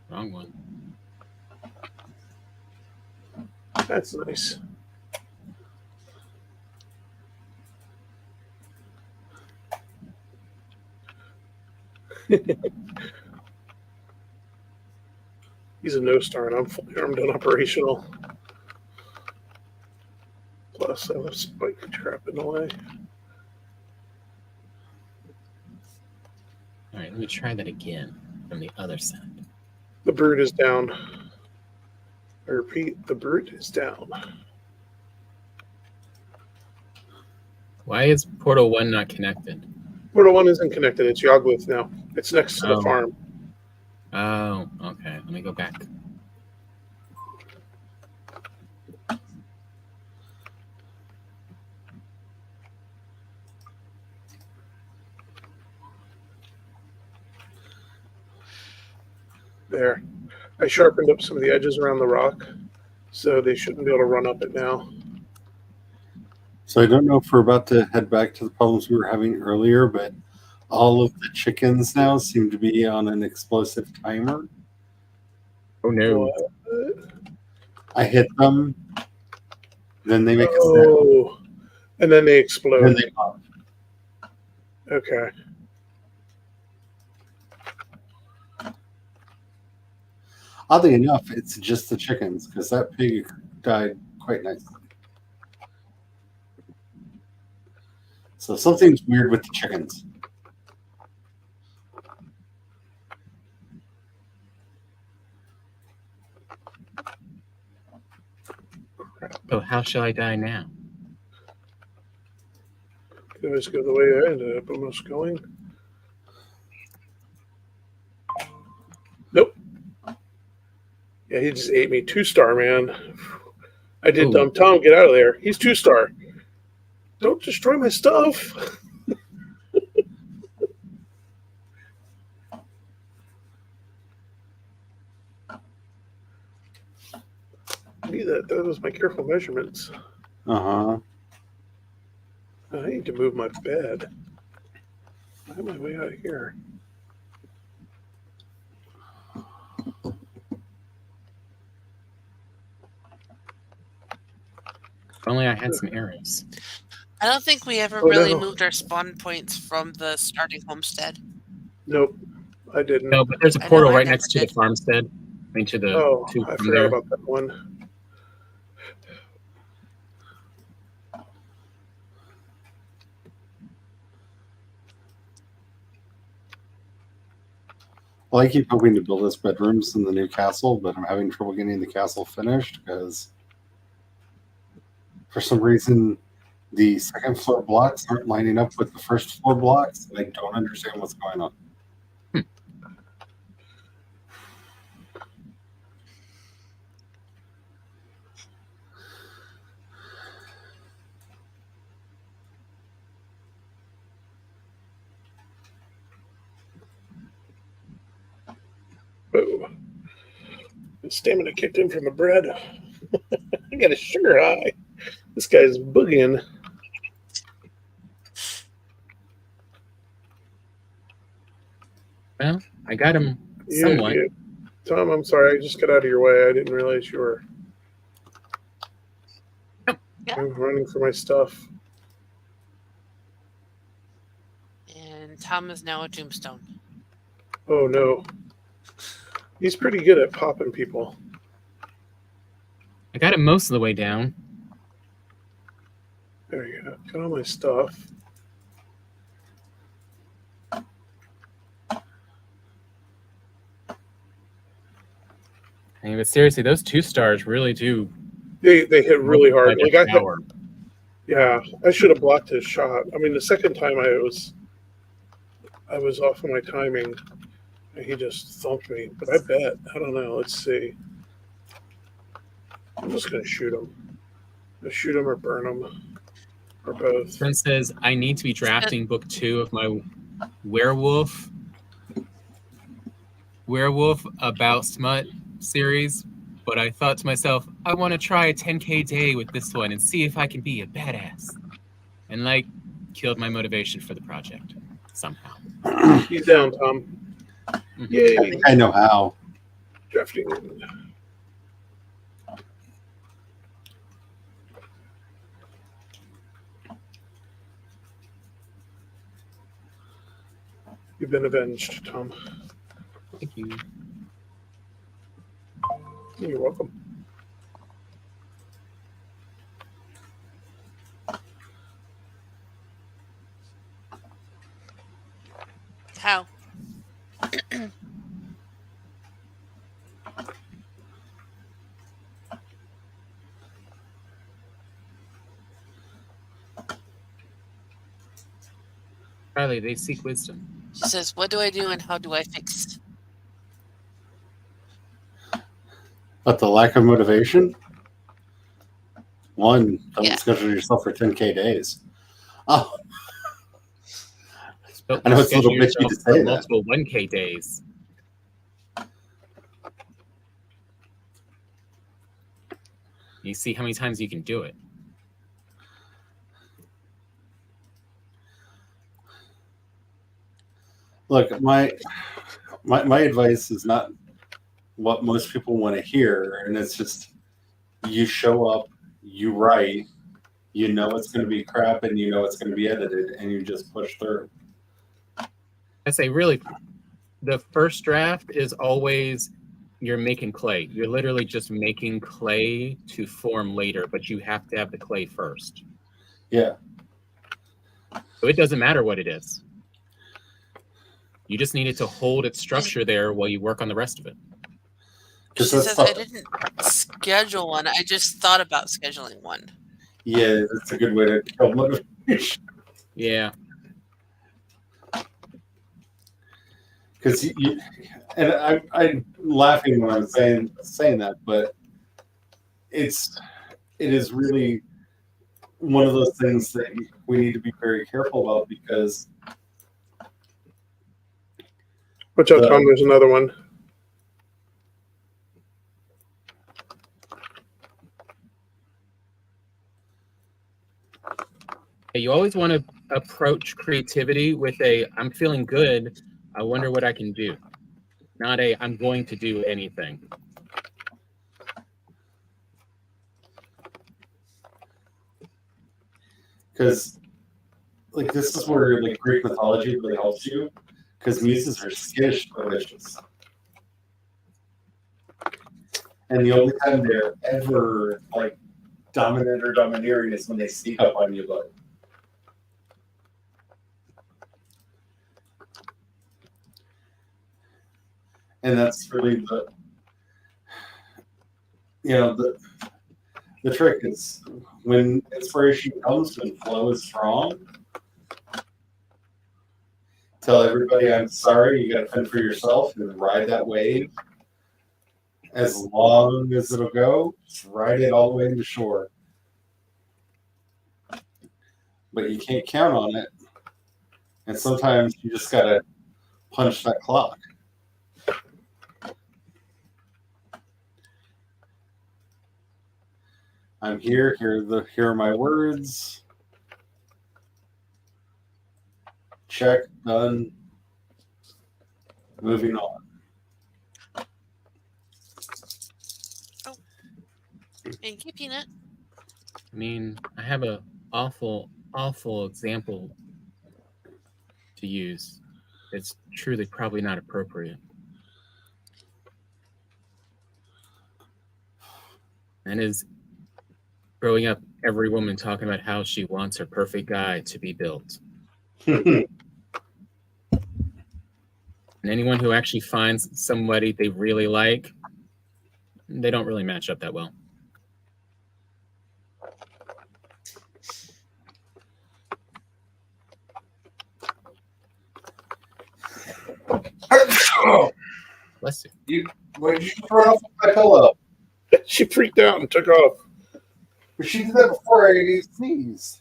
Wrong one. That's nice. He's a no-star, and I'm fully armed and operational. Plus, I left spike trap in the way. All right, let me try that again from the other side. The brute is down. I repeat, the brute is down. Why is Portal 1 not connected? Portal 1 isn't connected. It's Yogluth now. It's next to the Oh. farm. Oh, okay. Let me go back. There. I sharpened up some of the edges around the rock, so they shouldn't be able to run up it now. So I don't know if we're about to head back to the problems we were having earlier, but all of the chickens now seem to be on an explosive timer. Oh no. What? I hit them, then they make a sound, Oh, and then they then explode. they pop. Okay. Oddly enough, it's just the chickens because that pig died quite nicely. So something's weird with the chickens. So how shall I die now? Could always go the way I ended up almost going. Nope. Yeah, he just ate me. 2-star, man. I did Ooh. Tom, get out of there. He's 2-star. Don't destroy my stuff. I need that. That was my careful measurements. Uh-huh. I need to move my bed. Why am I way out here? If only I had some arrows. I don't think we ever Oh, really no. moved our spawn points from the starting homestead. Nope, I didn't. No, but there's a I know portal I right never next to the did. farmstead. I mean, to the Oh, to I from forgot there. about that one. Well, I keep hoping to build us bedrooms in the new castle, but I'm having trouble getting the castle finished because for some reason the second floor blocks aren't lining up with the first floor blocks. And I don't understand what's going on. Oh, the stamina kicked in from the bread. I got a sugar high. This guy's boogieing. Well, I got him Yeah, somewhat. yeah. Tom, I'm sorry. I just got out of your way. I didn't realize you were. Yeah. I'm running for my stuff. And Tom is now a tombstone. Oh, no. He's pretty good at popping people. I got him most of the way down. There you go. Got all my stuff. I mean, but seriously, those 2-stars really do. They hit really hard. Like I had, power. yeah, I should have blocked his shot. I mean, the second time I was off of my timing, and he just thumped me. But I bet. I don't know. Let's see. I'm just gonna shoot him. Shoot him or burn him, or both. Friend says I need to be drafting book 2 of my werewolf about smut series, but I thought to myself, I want to try a 10K day with this one and see if I can be a badass. And like, killed my motivation for the project somehow. He's down, Tom. Yay! I think I know how. Drafting. You've been avenged, Tom. Thank you. You're welcome. How? Riley, they seek wisdom. She says, what do I do and how do I fix? But the lack of motivation? One, don't Yeah. schedule yourself for 10K days. Oh, But I know it's a little schedule bitchy to yourself say for that. multiple 1K days. You see how many times you can do it. Look, my advice is not what most people want to hear, and it's just you show up, you write, you know it's going to be crap, and you know it's going to be edited, and you just push through. I say, really, the first draft is always you're making clay. You're literally just making clay to form later, but you have to have the clay first. Yeah. So it doesn't matter what it is. You just need it to hold its structure there while you work on the rest of it. She says, I didn't schedule one. I just thought about scheduling one. Yeah, that's a good way to kill motivation. Yeah. because and I'm laughing when I'm saying that, but it is really one of those things that we need to be very careful about because Watch out, Tom. There's another one. You always want to approach creativity with a "I'm feeling good. I wonder what I can do," not a "I'm going to do anything." Because like this is where like Greek mythology really helps you because muses are skittish but vicious. And the only time they're ever like dominant or domineering is when they sneak up on you, but and that's really the trick is when inspiration comes, when flow is strong, tell everybody I'm sorry, you gotta fend for yourself and ride that wave as long as it'll go, just ride it all the way to shore. But you can't count on it. And sometimes you just gotta punch that clock. I'm here. Here are my words. Check. Done. Moving on. Oh, thank you, Peanut. I mean, I have a awful example to use. It's truly probably not appropriate. And is growing up, every woman talking about how she wants her perfect guy to be built. And anyone who actually finds somebody they really like, they don't really match up that well. Bless you. Why did you throw off my pillow? She freaked out and took off. But she did that before I sneezed.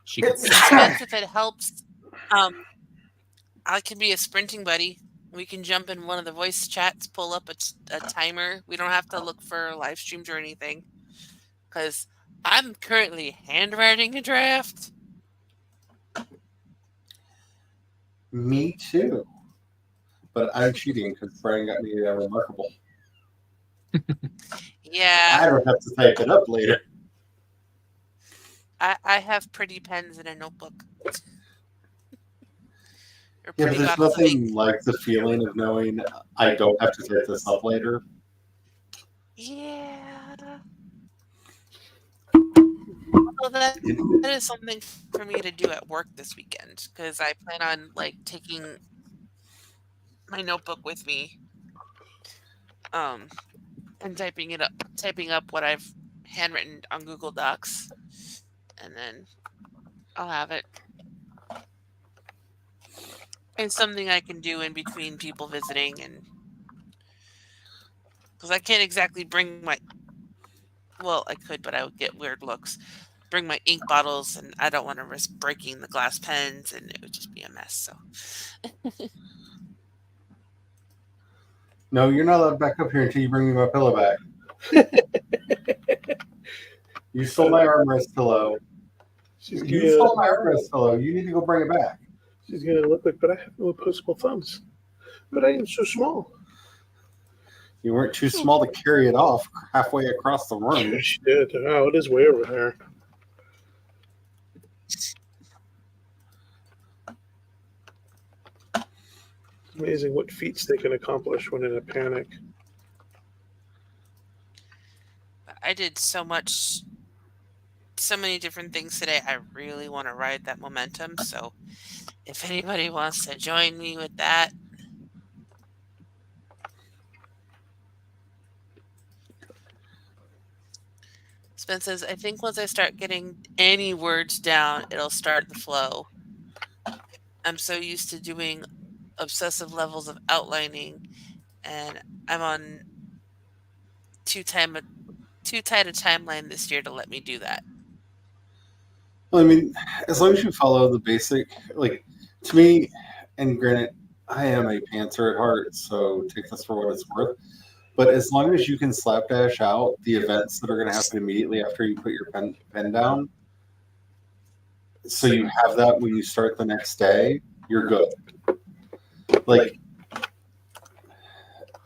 She could Spence, if it helps, I can be a sprinting buddy. We can jump in one of the voice chats, pull up a timer. We don't have to look for live streams or anything. Because I'm currently handwriting a draft. Me too. But I'm cheating because Brian got me remarkable. Yeah. I don't have to type it up later. I have pretty pens in a notebook. Yeah, but there's nothing like the feeling of knowing I don't have to type this up later. Yeah. Well, that is something for me to do at work this weekend because I plan on like taking my notebook with me, and typing up what I've handwritten on Google Docs, and then I'll have it. It's something I can do in between people visiting, and because I can't exactly bring my, well, I could, but I would get weird looks. Bring my ink bottles, and I don't want to risk breaking the glass pens, and it would just be a mess. So. No, you're not allowed back up here until you bring me my pillow back. You stole my armrest pillow. You stole my armrest pillow. You need to go bring it back. She's gonna look like, but I have no opposable thumbs. But I am so small. You weren't too small to carry it off halfway across the room. Yeah, she did. Oh, it is way over there. Amazing what feats they can accomplish when in a panic. I did so many different things today. I really want to ride that momentum. So if anybody wants to join me with that. Spence says, I think once I start getting any words down, it'll start the flow. I'm so used to doing obsessive levels of outlining, and I'm on too time too tight a timeline this year to let me do that. Well, I mean, as long as you follow the basic, like to me, and granted, I am a pantser at heart, so take this for what it's worth. But as long as you can slapdash out the events that are going to happen immediately after you put your pen down, so you have that when you start the next day, you're good. Like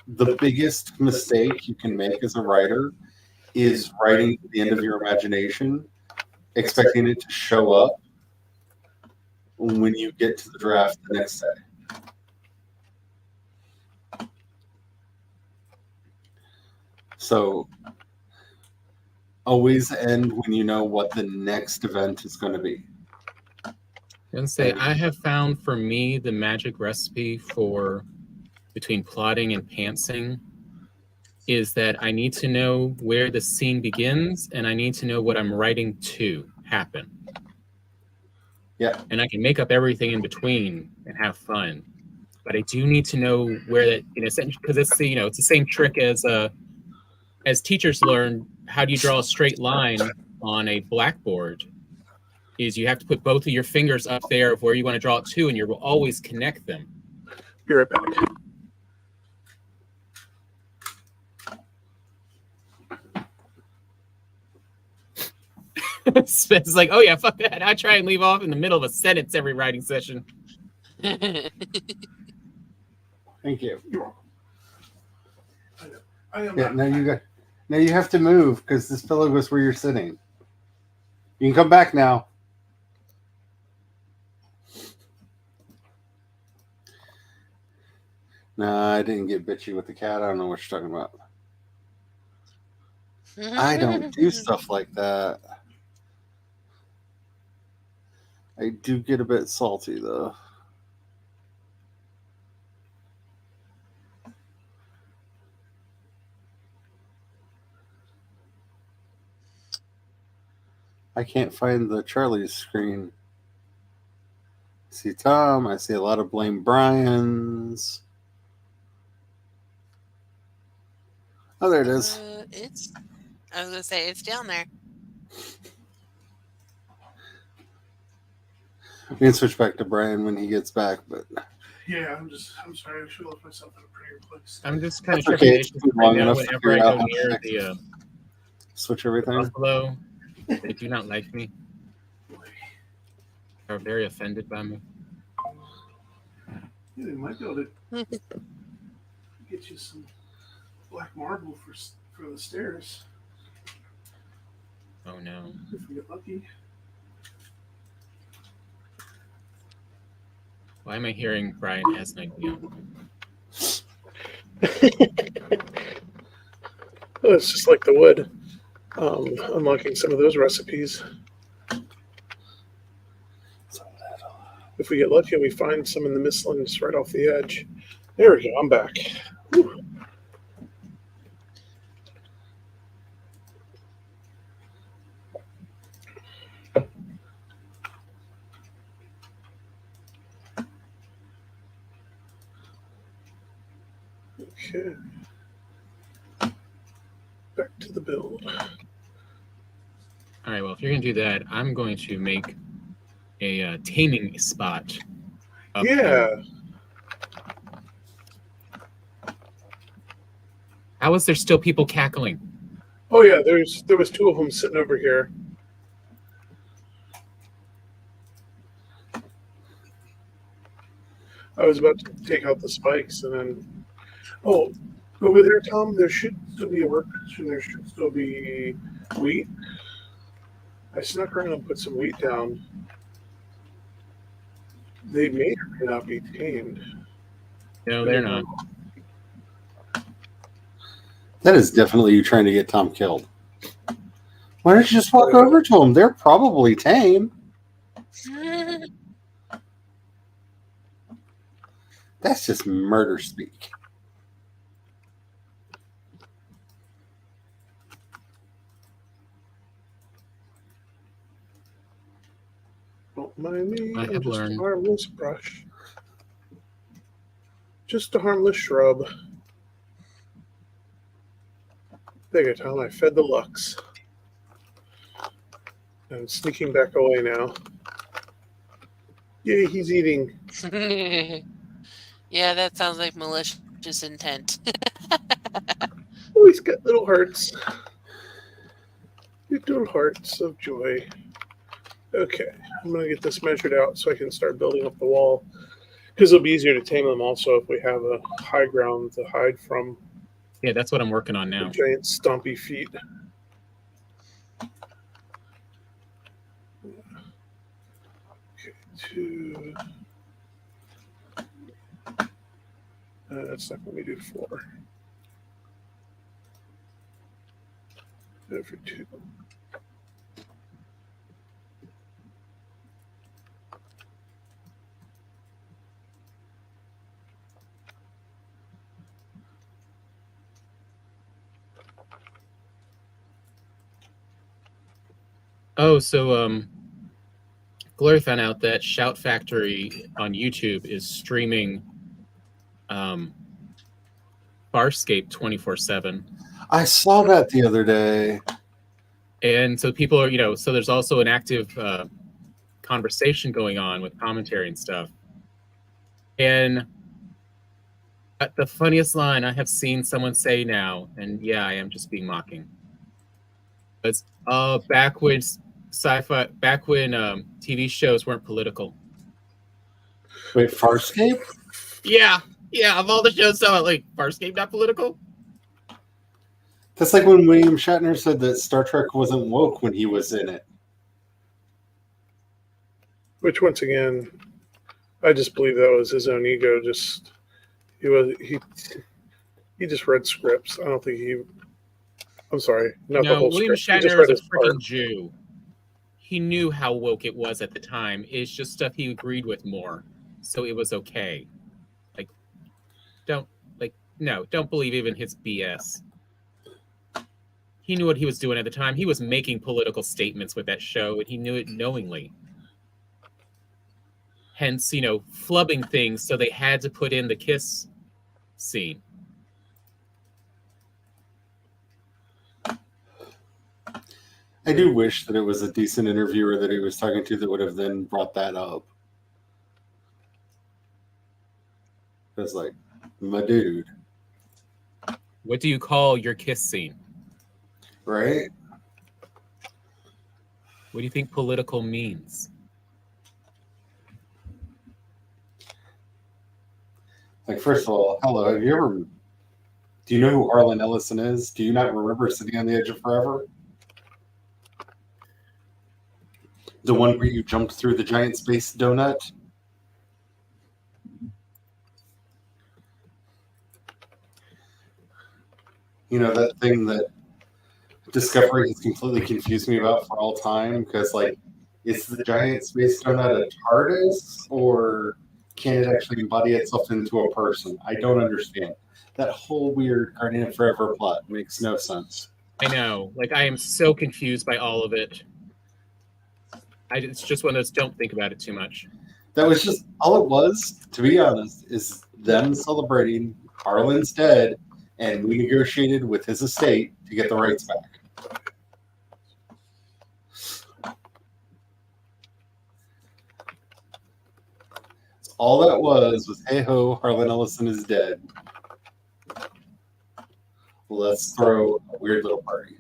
the biggest mistake you can make as a writer is writing to the end of your imagination, expecting it to show up when you get to the draft the next day. So always end when you know what the next event is going to be. And say, I have found for me the magic recipe for between plotting and pantsing is that I need to know where the scene begins and I need to know what I'm writing to happen. Yeah. And I can make up everything in between and have fun. But I do need to know where that, because it's the, it's the same trick as teachers learn. How do you draw a straight line on a blackboard? Is you have to put both of your fingers up there of where you want to draw it to, and you will always connect them. Be right back. It's like, oh yeah, fuck that. I try and leave off in the middle of a sentence every writing session. Thank you. Yeah, now you have to move because this pillow goes where you're sitting. You can come back now. Nah, I didn't get bitchy with the cat. I don't know what you're talking about. I don't do stuff like that. I do get a bit salty though. I can't find the Charlie's screen. I see Tom. I see a lot of blame Brian's. Oh, there it is. I was gonna say it's down there. We can switch back to Brian when he gets back, but yeah, I'm sorry. I should have left myself in a prettier place. I'm just kind of okay. It's right long now. enough to Whenever figure I out go how near to the switch everything. buffalo, they do not like me. Are very offended by me. Yeah, they might be able to get you some black marble for the stairs Oh no. if we get lucky. Why am I hearing Brian has an idea? Well, it's just like the wood. Unlocking some of those recipes. If we get lucky, we find some in the Mistlands right off the edge. There we go. I'm back. Whew. Okay. Back to the build. All right, well, if you're going to do that, I'm going to make a taming spot up here. How is there still people cackling? Oh yeah, there was two of them sitting over here. I was about to take out the spikes and then over there, Tom, there should still be a workbench and there should still be wheat. I snuck around and put some wheat down. They may or may not be tamed. No, they're not. That is definitely you trying to get Tom killed. Why don't you just walk over to them? They're probably tame. That's just murder speak. Don't mind me. I have I'm just learned. a marvelous brush. Just a harmless shrub. There you go, Tom. I fed the Lux. I'm sneaking back away now. Yay, he's eating. Yeah, that sounds like malicious intent. Oh, he's got little hearts. Little hearts of joy. Okay, I'm going to get this measured out so I can start building up the wall. Because it'll be easier to tame them also if we have a high ground to hide from. Yeah, that's what I'm working on now. Giant stompy feet. Okay, 2. That's not going to do 4. Over 2. Oh, so Glory found out that Shout Factory on YouTube is streaming Farscape 24/7. I saw that the other day. And so people are, so there's also an active conversation going on with commentary and stuff. And the funniest line I have seen someone say now, and yeah, I am just being mocking. It's back when TV shows weren't political. Wait, Farscape? Yeah, of all the shows, so like Farscape not political? That's like when William Shatner said that Star Trek wasn't woke when he was in it. Which, once again, I just believe that was his own ego. He just read scripts. I don't think he. I'm sorry, not the whole William script. Shatner is a freaking Jew. He knew how woke it was at the time. It's just stuff he agreed with more, so it was okay. Don't believe even his BS. He knew what he was doing at the time. He was making political statements with that show, and he knew it knowingly. Hence, flubbing things, so they had to put in the kiss scene. I do wish that it was a decent interviewer that he was talking to that would have then brought that up. It's like, my dude. What do you call your kiss scene? Right? What do you think political means? Like, first of all, hello, do you know who Harlan Ellison is? Do you not remember Sitting on the Edge of Forever? The one where you jumped through the giant space donut? That thing that Discovery has completely confused me about for all time, because, like, is the giant space donut a TARDIS, or can it actually embody itself into a person? I don't understand. That whole weird Guardian of Forever plot makes no sense. I know. I am so confused by all of it. It's just one of those, don't think about it too much. That was just, all it was, to be honest, is them celebrating Harlan's dead, and we negotiated with his estate to get the rights back. All that was, hey ho, Harlan Ellison is dead. Let's throw a weird little party.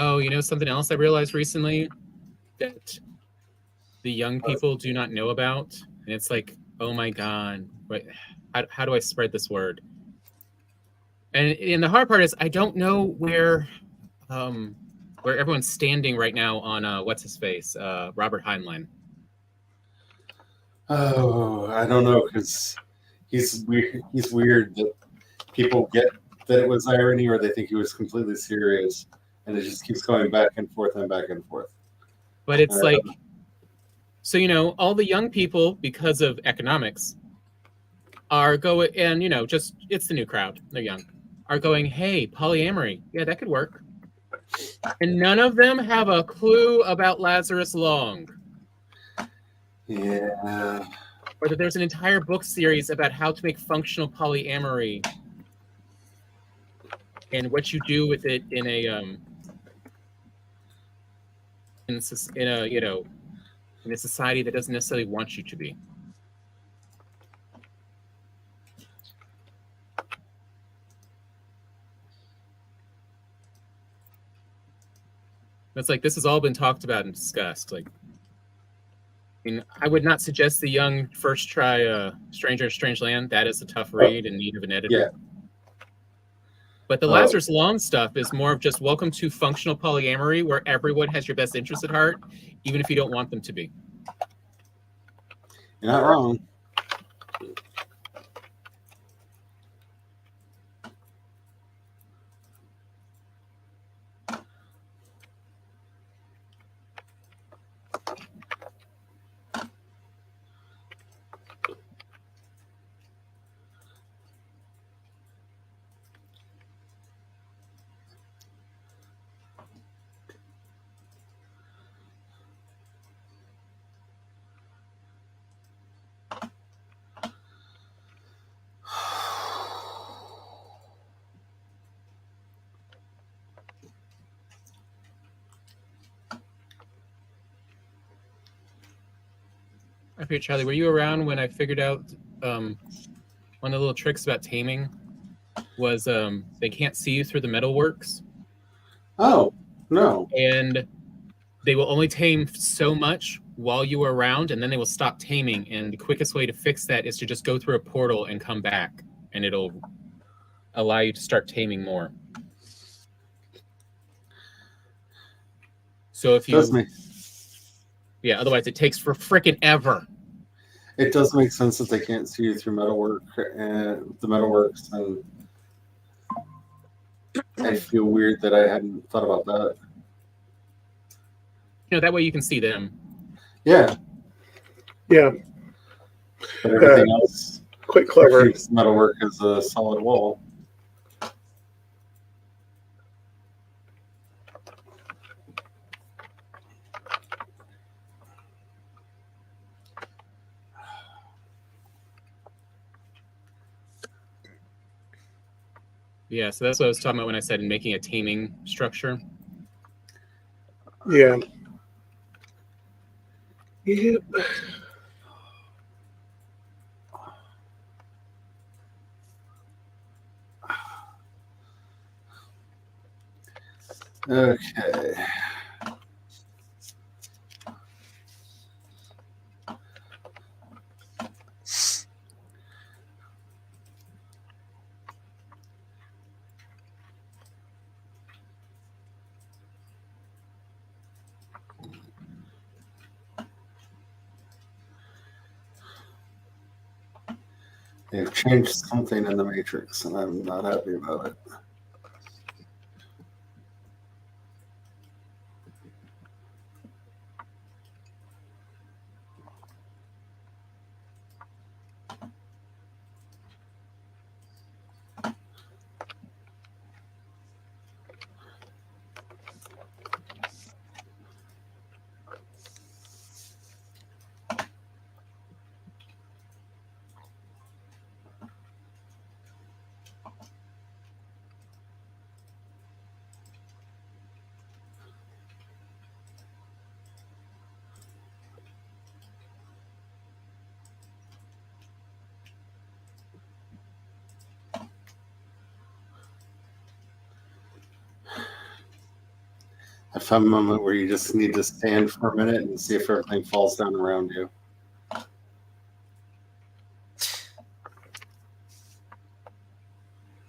Oh, something else I realized recently that the young people do not know about, and it's like, oh my god, how do I spread this word? And the hard part is I don't know where everyone's standing right now on what's his face, Robert Heinlein. Oh, I don't know, because he's weird. He's weird that people get that it was irony, or they think he was completely serious, and it just keeps going back and forth and back and forth. But it's like, so all the young people, because of economics, are going, and just it's the new crowd. They're young, are going, hey, polyamory, yeah, that could work. And none of them have a clue about Lazarus Long. Yeah. Or that there's an entire book series about how to make functional polyamory and what you do with it in a in a in a society that doesn't necessarily want you to be. It's like this has all been talked about and discussed. Like, I mean, I would not suggest the young first try Stranger in Strange Land. That is a tough read in need of an editor. Yeah. But the Lazarus Long stuff is more of just welcome to functional polyamory, where everyone has your best interest at heart, even if you don't want them to be. You're not wrong. I forget, Charlie, were you around when I figured out one of the little tricks about taming was they can't see you through the metalworks? Oh, no. And they will only tame so much while you are around, and then they will stop taming. And the quickest way to fix that is to just go through a portal and come back, and it'll allow you to start taming more. So if you, yeah, otherwise it takes for frickin' ever. It does make sense that they can't see you through metalwork and the metalworks, and I feel weird that I hadn't thought about that. You know, that way you can see them. Yeah. Yeah. But everything else, quite clever. Metalwork is a solid wall. Yeah, so that's what I was talking about when I said making a taming structure. Yeah. Yep. Okay. They've changed something in the Matrix, and I'm not happy about it. I found a moment where you just need to stand for a minute and see if everything falls down around you.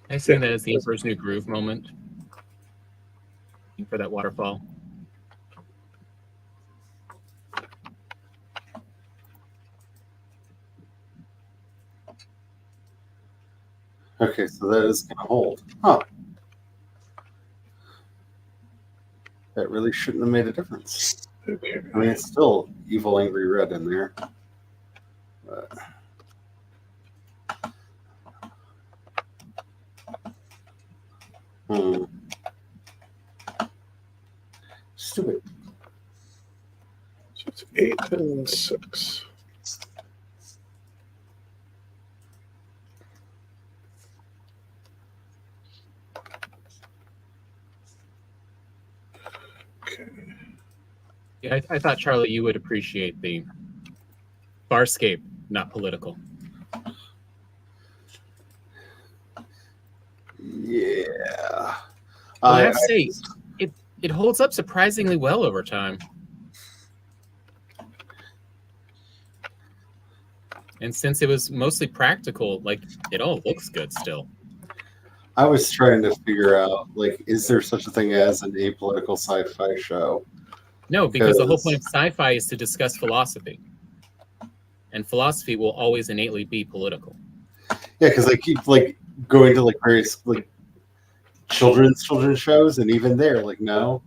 I see that as the Emperor's New Groove moment for that waterfall. Okay, so that is going to hold. Huh. That really shouldn't have made a difference. Okay. I mean, it's still evil, angry red in there. But... Stupid. So it's 8 and 6. Yeah, I thought, Charlie, you would appreciate the Farscape, not political. Yeah. Well, I have to say, it holds up surprisingly well over time. And since it was mostly practical, like, it all looks good still. I was trying to figure out, like, is there such a thing as an apolitical sci-fi show? No, because the whole point of sci-fi is to discuss philosophy. And philosophy will always innately be political. Yeah, because I keep like going to like various like children's shows, and even there, like, no.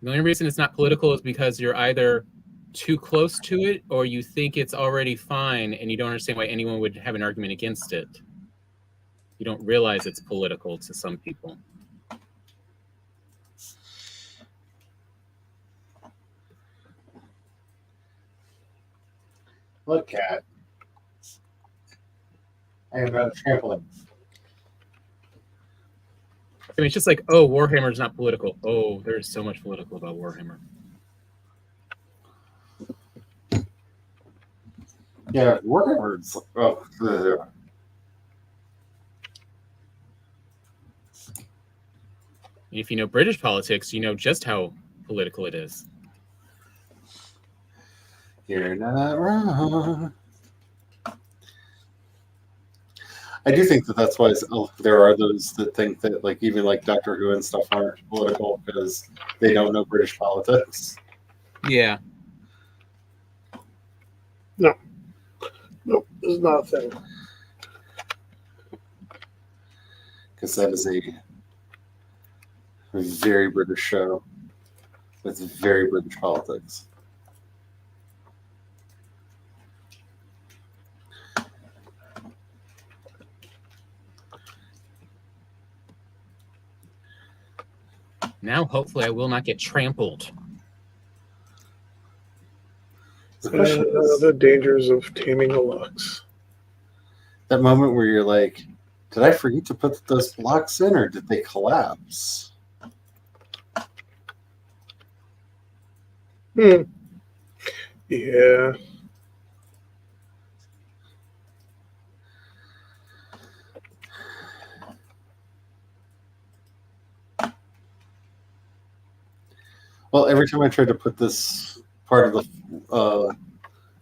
The only reason it's not political is because you're either too close to it or you think it's already fine and you don't understand why anyone would have an argument against it. You don't realize it's political to some people. Look, cat. I am about a trampoline. I mean, it's just like, oh, Warhammer's not political. Oh, there's so much political about Warhammer. Yeah, Warhammer's. Oh, If you know British politics, you know just how political it is. you're not wrong. I do think that that's why there are those that think that like even like Doctor Who and stuff aren't political because they don't know British politics. Yeah. Nope, this is not a thing. Because that is a very British show with very British politics. Now, hopefully, I will not get trampled. The question is, The dangers of taming a Lux. that moment where you're like, did I forget to put those blocks in or did they collapse? Yeah. Well, every time I tried to put this part of the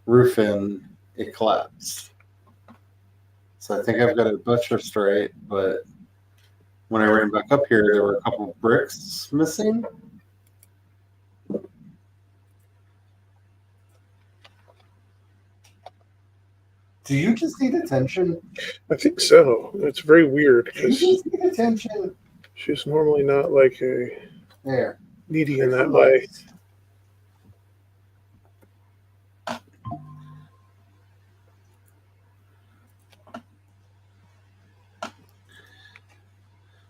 roof in, it collapsed. So I think I've got it butcher straight, but when I ran back up here, there were a couple of bricks missing. Do you just need attention? I think so. It's very weird You because just need attention. she's normally not like a There. needy in that way.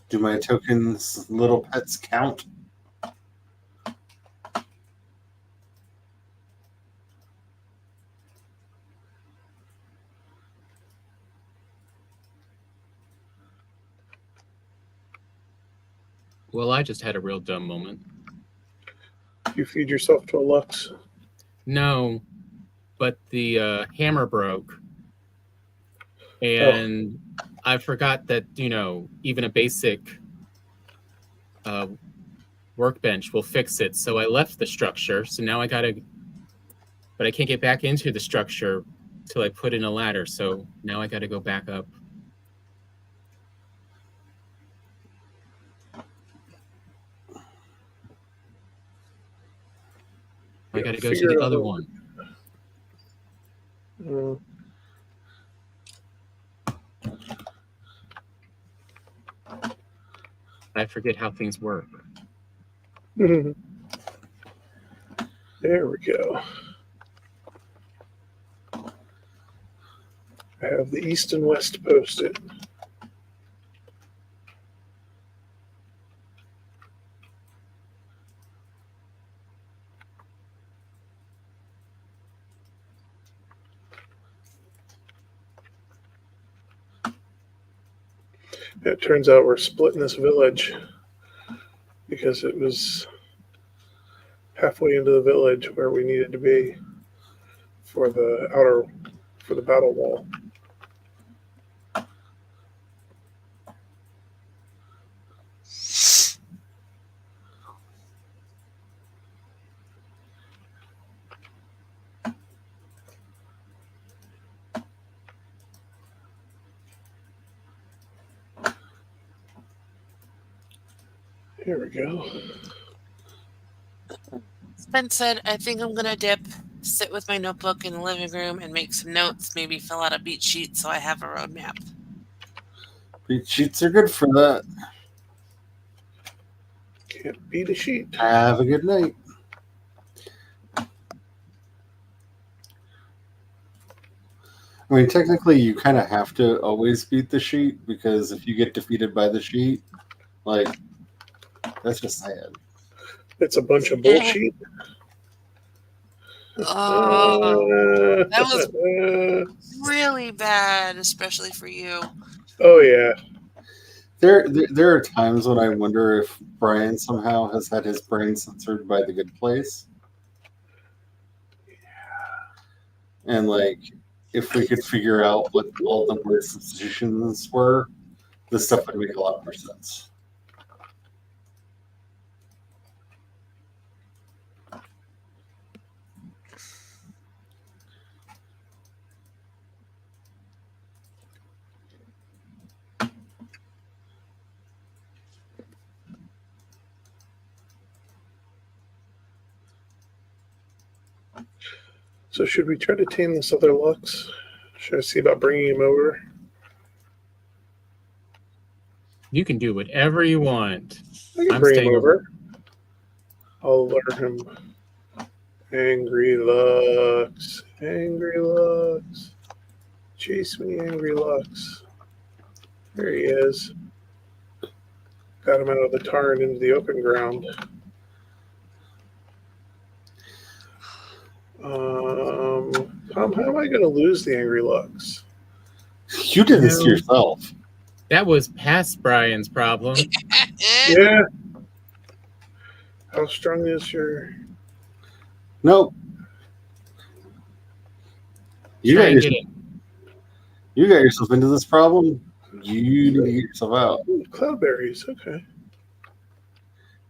Do my tokens, little pets, count? Well, I just had a real dumb moment. You feed yourself to a Lux. No, but the hammer broke. And I forgot that, even a basic workbench will fix it. So I left the structure. So now but I can't get back into the structure till I put in a ladder. So now I got to go back up. I got to go to the other one. I forget how things work. There we go. I have the east and west posted. It turns out we're splitting this village because it was halfway into the village where we needed to be for the battle wall. Here we go. Spence said, I think I'm going to dip, sit with my notebook in the living room and make some notes, maybe fill out a beat sheet so I have a roadmap. Beat sheets are good for that. Can't beat a sheet. Have a good night. I mean, technically, you kind of have to always beat the sheet because if you get defeated by the sheet, like, that's just sad. It's a bunch of bullshit. Oh, that was really bad, especially for you. Oh yeah. There are times when I wonder if Brian somehow has had his brain censored by the good place. And like, if we could figure out what all the word substitutions were, this stuff would make a lot more sense. So should we try to tame this other Lux? Should I see about bringing him over? You can do whatever you want. I can I'm bring him staying over. I'll lure him. Angry Lux. Angry Lux. Chase me, Angry Lux. There he is. Got him out of the tar and into the open ground. Tom, how am I going to lose the Angry Lux? You did this to yourself. That was past Brian's problem. Yeah. How strong is your... Nope. You Try got, and get it. you got yourself into this problem. You need to get yourself out. Ooh, cloudberries, okay.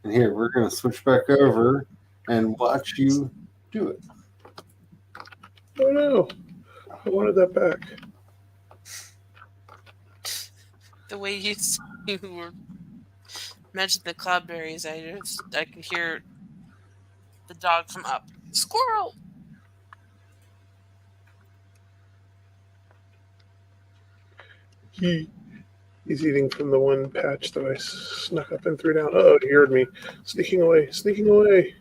And here, we're going to switch back over and watch you do it. Oh no, I wanted that back. The way you were mentioned the cloudberries, I could hear the dog from up. Squirrel! He's eating from the one patch that I snuck up and threw down. Oh, he heard me. Sneaking away, sneaking away.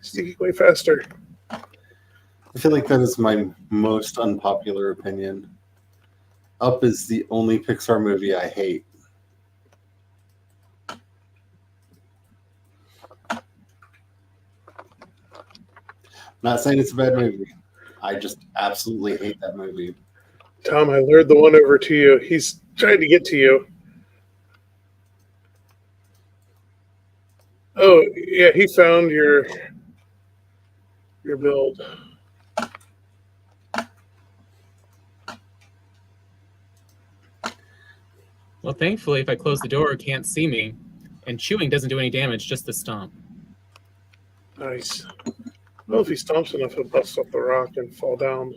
Sneaking away faster. I feel like that is my most unpopular opinion. Up is the only Pixar movie I hate. Not saying it's a bad movie. I just absolutely hate that movie. Tom, I lured the one over to you. He's trying to get to you. Oh, yeah, he found your build. Well, thankfully, if I close the door, it can't see me. And chewing doesn't do any damage, just the stomp. Nice. Well, if he stomps enough, he'll bust up the rock and fall down.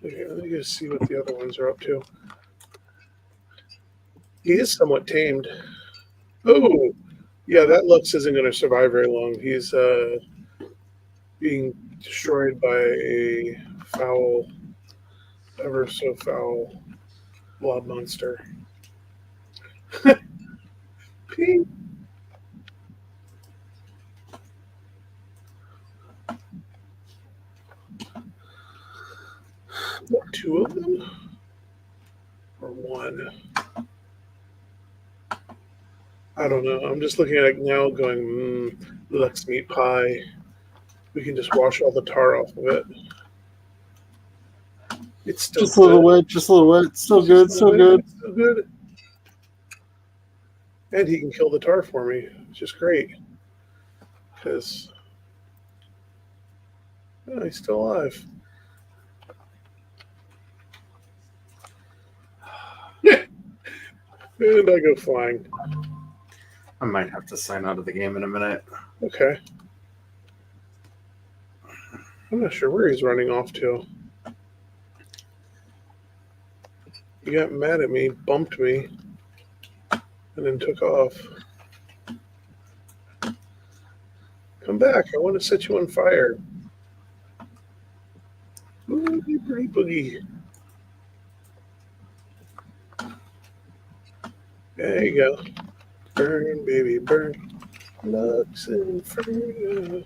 Okay, let me just see what the other ones are up to. He is somewhat tamed. Oh, yeah, that Lux isn't going to survive very long. He's being destroyed by a foul, ever so foul blob monster. Ping. What, two of them? Or one? I don't know. I'm just looking at it now going, Lux meat pie. We can just wash all the tar off of it. It's still Just a little good. wet. Just a little wet. Still It's good. just Still wet. good. It's still good. And he can kill the tar for me, which is great. Because he's still alive. And I go flying. I might have to sign out of the game in a minute. Okay. I'm not sure where he's running off to. He got mad at me, bumped me, and then took off. Come back. I want to set you on fire. Boogie, boogie, boogie. There you go. Burn, baby, burn. Lux Inferno.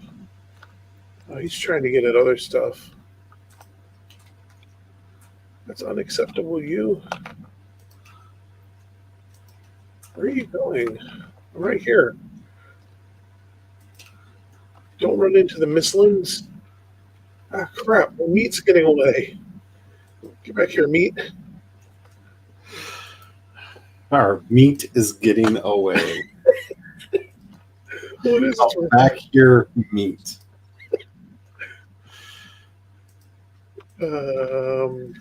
Oh, he's trying to get at other stuff. That's unacceptable, you. Where are you going? I'm right here. Don't run into the mislings. Ah, crap. The meat's getting away. Get back here, meat. Our meat is getting away. What is it? Back here, meat.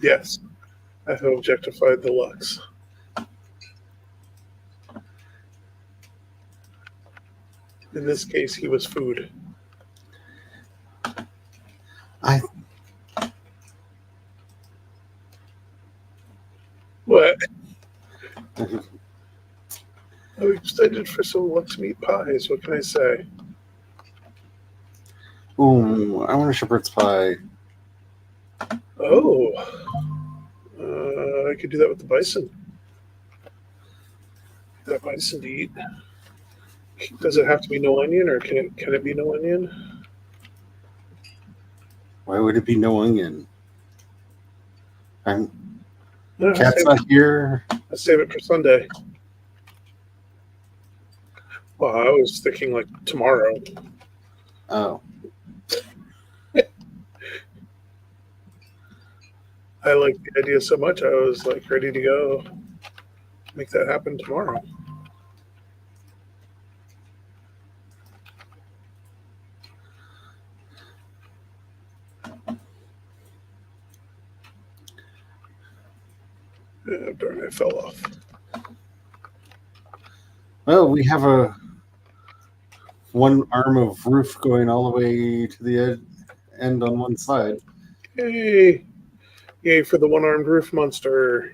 Yes. I have objectified the Lux. In this case, he was food. What? I'm excited for some Lux meat pies. What can I say? Ooh, I want a shepherd's pie. Oh. I could do that with the bison. That bison to eat. Does it have to be no onion, or can it be no onion? Why would it be no onion? No, Cat's not here. I'll save it for Sunday. Well, I was thinking like tomorrow. Oh. I like the idea so much, I was like ready to go make that happen tomorrow. Oh, darn, I fell off. Well, we have one arm of roof going all the way to the end on one side. Yay! Yay for the one-armed roof monster.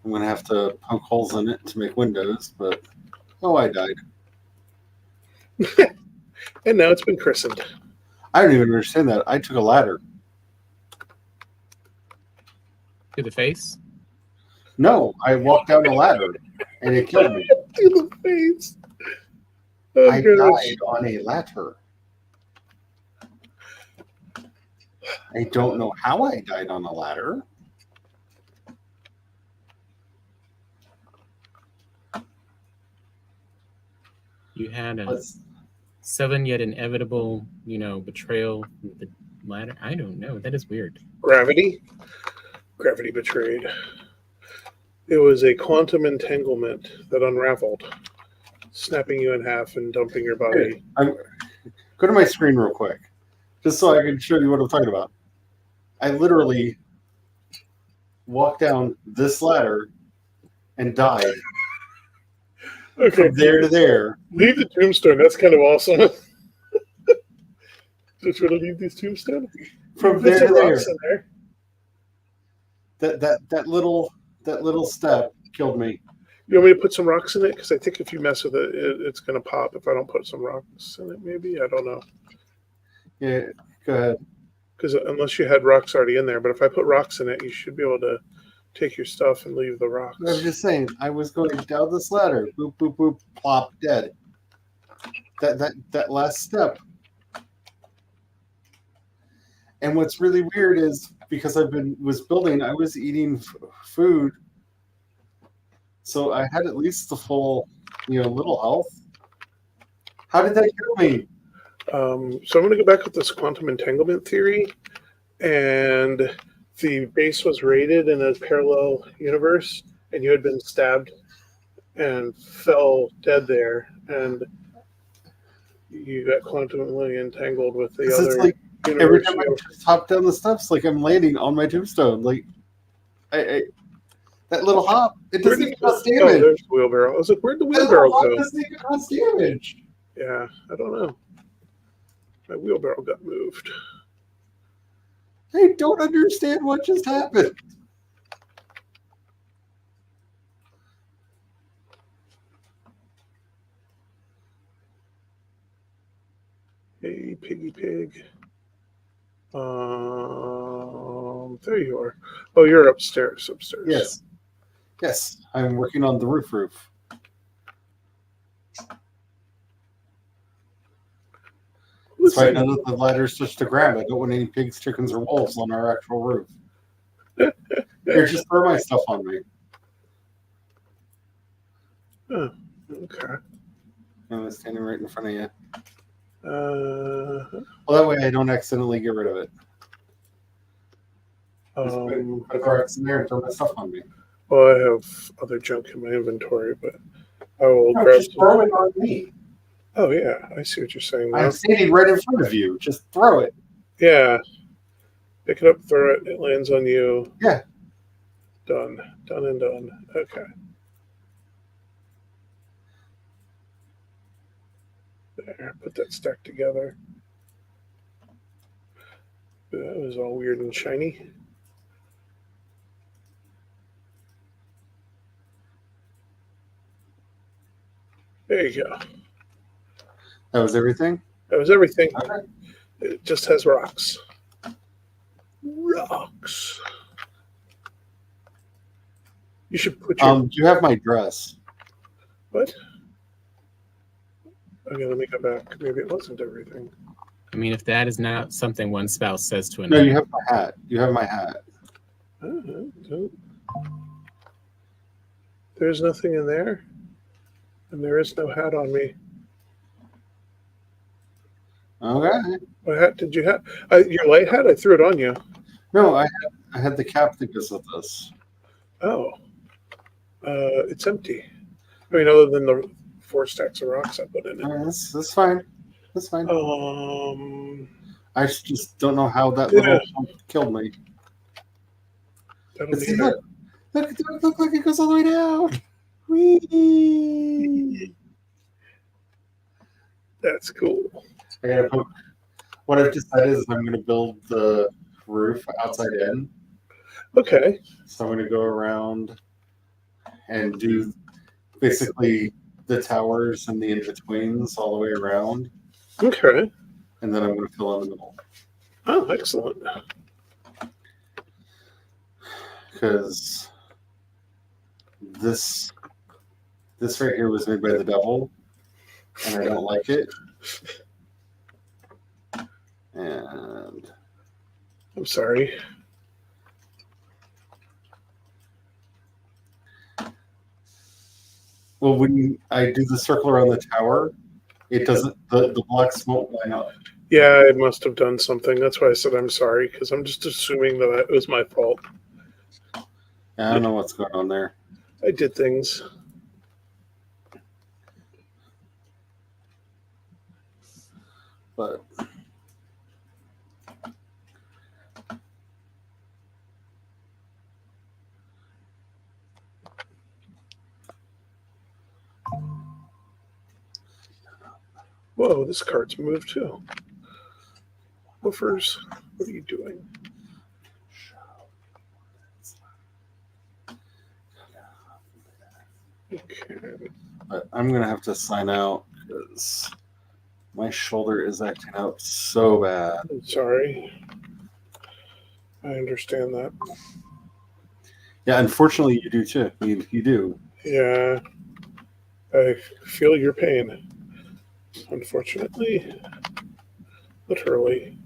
I'm going to have to poke holes in it to make windows, but I died. And now it's been christened. I don't even understand that. I took a ladder. To the face? No, I walked down a ladder and it killed me. To the face. Oh, I gosh. died on a ladder. I don't know how I died on a ladder. You had a 7 yet inevitable, betrayal with the ladder. I don't know. That is weird. Gravity. Gravity betrayed. It was a quantum entanglement that unraveled, snapping you in half and dumping your body. Go to my screen real quick, just so I can show you what I'm talking about. I literally walked down this ladder and died. Okay, from there to there. Leave the tombstone. That's kind of awesome. Just want to leave this tombstone? From Put there some to there. rocks in there. That little step killed me. You want me to put some rocks in it? Because I think if you mess with it, it's going to pop. If I don't put some rocks in it, maybe. I don't know. Yeah, go ahead. Because unless you had rocks already in there. But if I put rocks in it, you should be able to take your stuff and leave the rocks. I'm just saying, I was going down this ladder. Boop, boop, boop, plop, dead. That last step. And what's really weird is because was building, I was eating food. So I had at least the full, little health. How did that kill me? So I'm going to go back with this quantum entanglement theory and the base was raided in a parallel universe, and you had been stabbed and fell dead there, and you got quantumly entangled with the 'Cause it's other like every universe. time I just hop down the steps, like I'm landing on my tombstone. Like I that little hop, it Where doesn't did even cause oh, damage. there's the wheelbarrow. I was like, where'd the That wheelbarrow little hop go? doesn't even cause damage. Yeah, I don't know. My wheelbarrow got moved. I don't understand what just happened. Hey, piggy pig. There you are. Oh, you're upstairs. Upstairs. Yes, I'm working on the roof. That's why none of the ladders touch the ground. I don't want any pigs, chickens, or wolves on our actual roof. Here, just throw my stuff on me. Oh, okay. I'm standing right in front of you. Uh, Well, that way I don't accidentally get rid of it. Just put rocks in there and throw my stuff on me. well, I have other junk in my inventory, but I will No, grab just throw it on me. Oh, yeah. I see what you're saying now. I'm standing right in front of you. Just throw it. Yeah. Pick it up, throw it. It lands on you. Yeah. Done. Done and done. Okay. There. Put that stack together. That was all weird and shiny. There you go. That was everything? That was everything. Okay. It just has rocks. Rocks. You should put your... You have my dress. What? Okay, let me go back. Maybe it wasn't everything. I mean, if that is not something one spouse says to No, another. you have my hat. You have my hat. No. There's nothing in there. And there is no hat on me. Okay. What hat did you have? Your light hat? I threw it on you. No, I had the cap that goes with this. Oh. It's empty. I mean, other than the 4 stacks of rocks I put in it. That's fine. That's fine. I just don't know how that little pump killed me. That'll See, be look like it goes all the way down. Whee! That's cool. What I've decided is I'm going to build the roof outside in. Okay. So I'm going to go around and do basically the towers and the in-betweens all the way around. Okay. And then I'm going to fill in the middle. Oh, excellent. Because this right here was made by the devil, and I don't like it. And I'm sorry. well, when I do the circle around the tower, it doesn't. The blocks won't line up. Yeah, I must have done something. That's why I said I'm sorry, because I'm just assuming that it was my fault. I don't know what's going on there. I did things. But Whoa, this card's moved too. Woofers, what are you doing? Okay. But I'm gonna have to sign out because my shoulder is acting out so bad. I'm sorry. I understand that. Yeah, unfortunately, you do too. You do. Yeah, I feel your pain. Unfortunately, literally.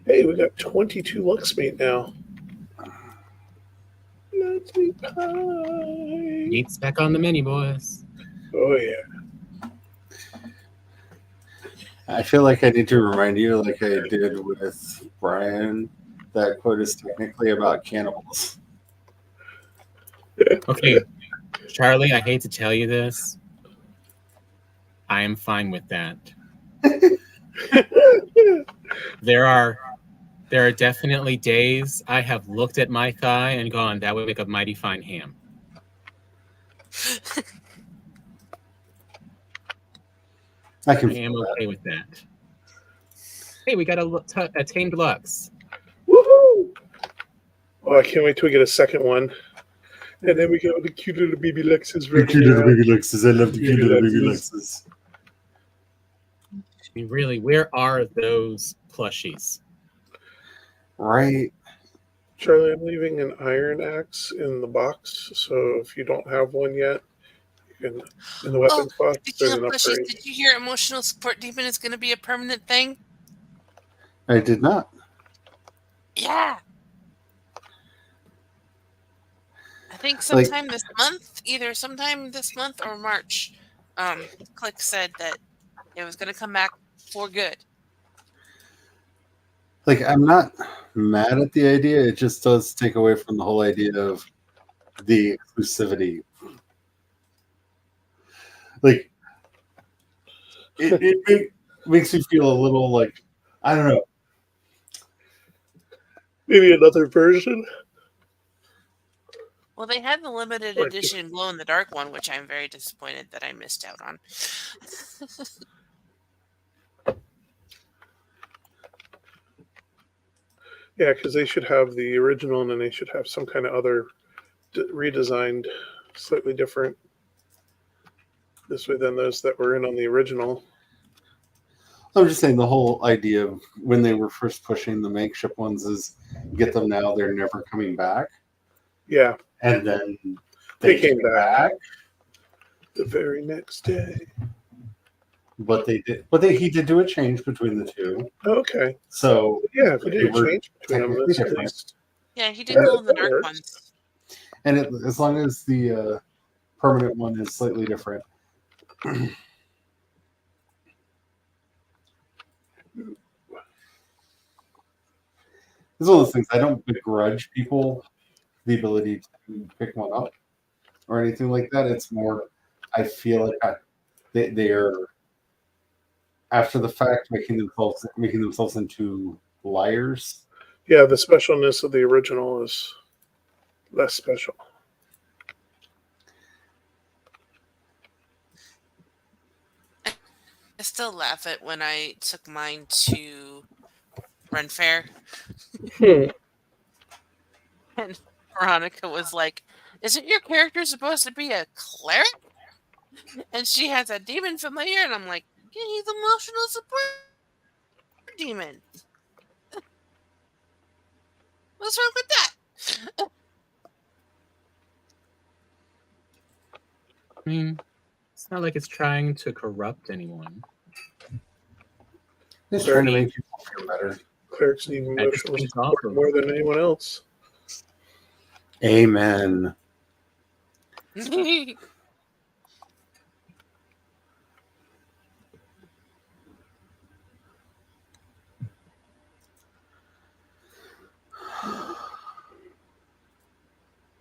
Hey, we got 22 Luxmeat now. Let's be pie. Meat's back on the menu, boys. Oh yeah. I feel like I need to remind you, like I did with Brian, that quote is technically about cannibals. Okay, Charlie, I hate to tell you this. I am fine with that. There are definitely days I have looked at my thigh and gone, that would make a mighty fine ham. I I can am feel okay with that. Hey, we got a tamed Lux. Woohoo! Oh, I can't wait till we get a second one. And then we get all the cute little baby Lexes the running cute little around. baby Lexus. I love the cute Baby little baby Lexus. Lexus. I mean, really, where are those plushies? Right. Charlie, I'm leaving an iron axe in the box, so if you don't have one yet, you can in the Oh, weapons box. speaking There's of an plushies, upgrade. did you hear emotional support demon is going to be a permanent thing? I did not. Yeah. I think Like, sometime this month, either sometime this month or March, Click said that it was going to come back for good. I'm not mad at the idea. It just does take away from the whole idea of the exclusivity. Like, it makes me feel a little like, I don't know. Maybe another version. Well, they had the limited Or edition glow in the dark one, which I'm very disappointed that I missed out on. yeah, because they should have the original, and then they should have some kind of other redesigned, slightly different. This way than those that were in on the original. I'm just saying the whole idea of when they were first pushing the makeshift ones is get them now, they're never coming back. Yeah, And then they came back the very next day. But they did. But he did do a change between the two. Okay. So Yeah, if you they didn't were change between them, technically that's at different. least. Yeah, he did Yeah, glow in the that dark works. ones. And as long as the permanent one is slightly different. It's one of those things. I don't begrudge people the ability to pick one up or anything like that. It's more, I feel like they are after the fact making themselves into liars. Yeah, the specialness of the original is less special. I still laugh at when I took mine to Ren Fair and Veronica was like, "Isn't your character supposed to be a cleric?" And she has a demon familiar, and I'm like, "Yeah, he's emotional support demon. What's wrong with that?" I mean, it's not like it's trying to corrupt anyone. It's trying to make people feel better. Clerics need I just emotional think support awful. more than anyone else. Amen.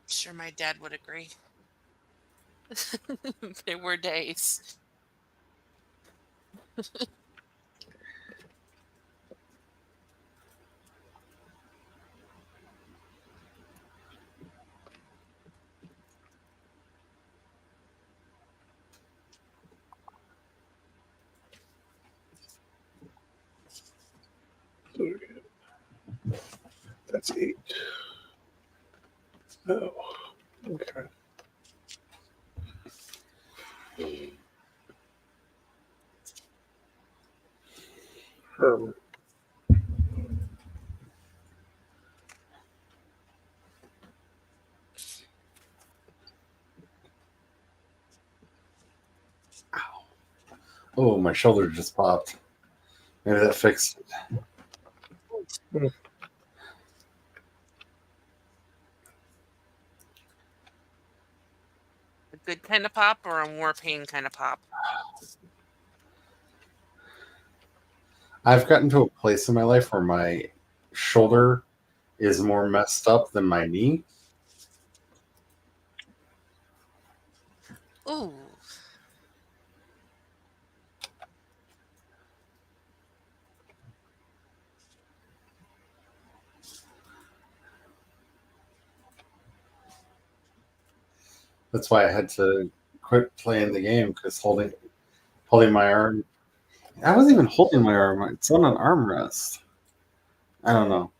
Sure, my dad would agree. There were days. So that's 8. Oh, okay. Herm. Oh, my shoulder just popped. Maybe that fixed it. A good kind of pop or a more pain kind of pop? I've gotten to a place in my life where my shoulder is more messed up than my knee. Ooh. That's why I had to quit playing the game because holding my arm. I wasn't even holding my arm. It's on an armrest. I don't know.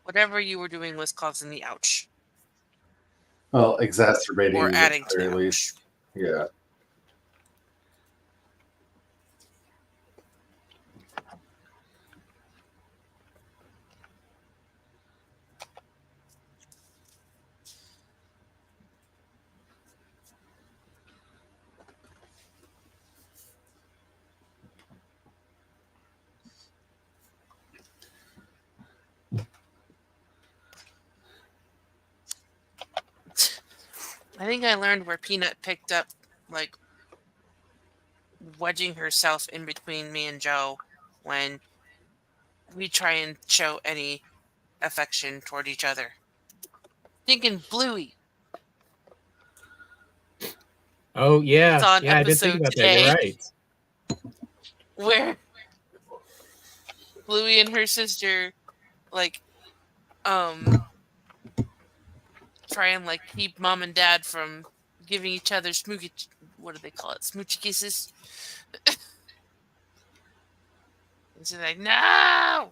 Whatever you were doing was causing the ouch. Well, exacerbating Or it adding at to the the very ouch. least. Yeah. I think I learned where Peanut picked up, like, wedging herself in between me and Joe when we try and show any affection toward each other. Thinking Bluey. Oh yeah, Saw an yeah. I did think episode about that. You're today right. where Bluey and her sister, like, try and, like, keep mom and dad from giving each other smoochy, what do they call it? Smoochy kisses. And she's like, no!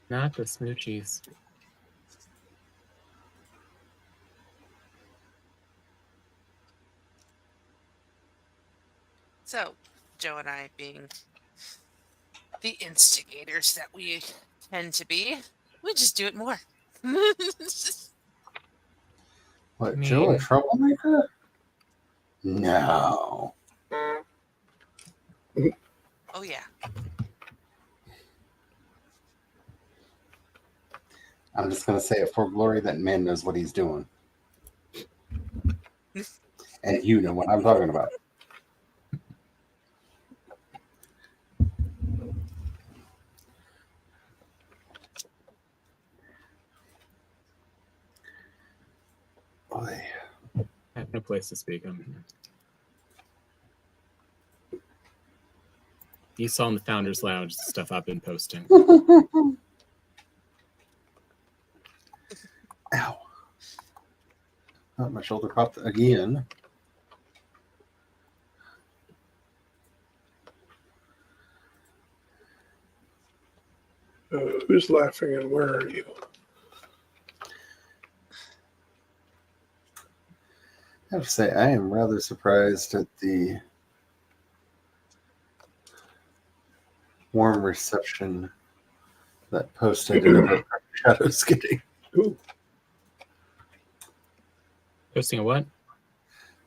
Not the smoochies. So, Joe and I, being the instigators that we tend to be, we just do it more. What, I Joe, a mean, troublemaker? No. Oh, yeah. I'm just going to say it for glory that man knows what he's doing. And you know what I'm talking about. Boy. I have no place to speak. I'm here. You saw in the Founders Lounge the stuff I've been posting. Ow. Oh, my shoulder popped again. Who's laughing and where are you? I have to say, I am rather surprised at the warm reception that post I did about Shadows getting. Ooh. Posting a what?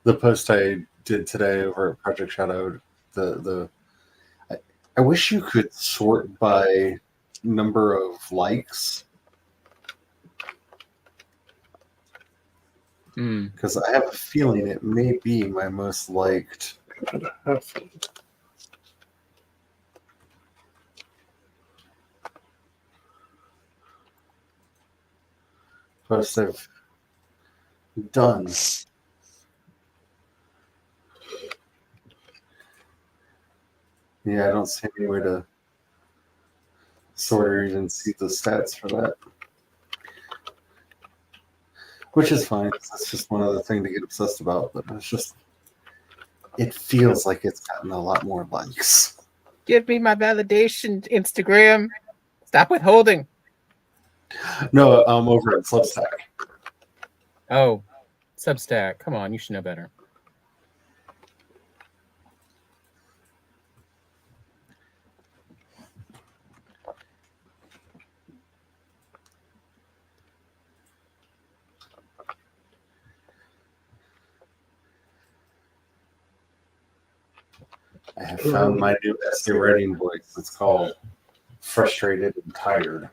The post I did today over at Project Shadow, I wish you could sort by number of likes because I have a feeling it may be my most liked. Post I've done. Yeah, I don't see any way to sort or even see the stats for that. Which is fine. That's just one other thing to get obsessed about. But it's just, it feels like it's gotten a lot more likes. Give me my validation, Instagram. Stop withholding. No, I'm over at Substack. Oh, Substack. Come on, you should know better. I have found my new essay writing voice. It's called Frustrated and Tired.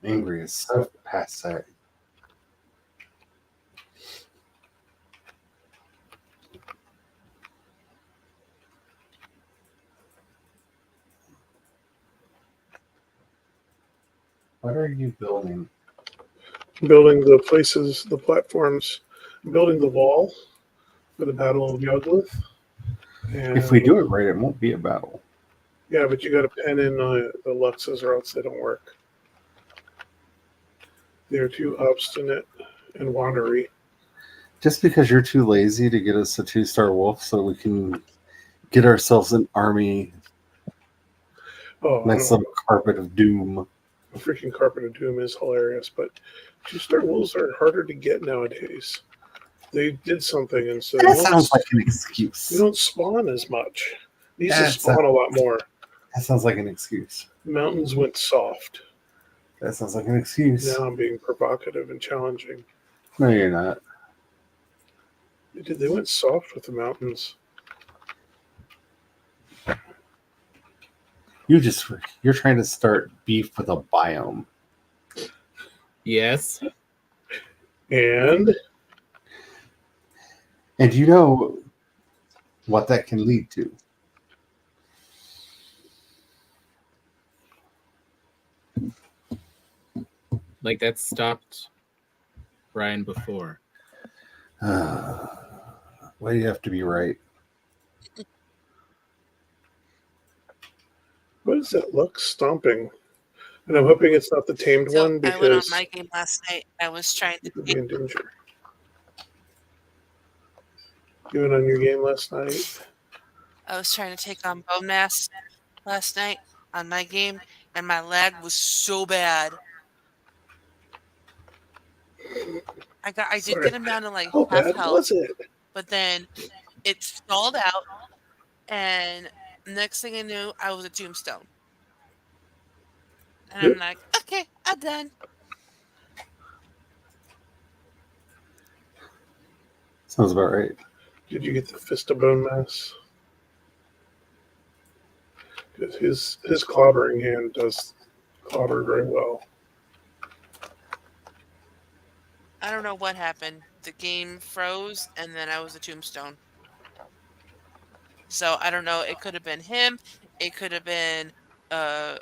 Angry is so passe. What are you building? Building the places, the platforms, building the wall for the Battle of Yuggoth. And If we do it right, it won't be a battle. yeah, but you got to pen in the Luxes or else they don't work. They're too obstinate and wandery. Just because you're too lazy to get us a 2-star wolf so we can get ourselves an army, Oh, nice little carpet of doom. freaking Carpet of Doom is hilarious, but 2-star wolves are harder to get nowadays. They did something, and so That sounds like an excuse. they don't spawn as much. These That spawn a lot more. That sounds like an excuse. Mountains went soft. That sounds like an excuse. Now I'm being provocative and challenging. No, you're not. They went soft with the mountains. You're trying to start beef with a biome. Yes. And you know what that can lead to. Like that stopped Brian before. Why do you have to be right? what does that look? Stomping. And I'm hoping it's not the tamed So one I went on because my game last night. I was trying to it could be in danger. You went on your game last night? take on Bone Mass last night on my game, and my lag was so bad. I did Sorry. get him down to like How half bad health, was it? but then it stalled out, and next thing I knew, I was a tombstone. And I'm like, okay, I'm done. Sounds about right. Did you get the Fist of Bone Mass? Because his clobbering hand does clobber very well. I don't know what happened. The game froze, and then I was a tombstone. So I don't know. It could have been him. It could have been a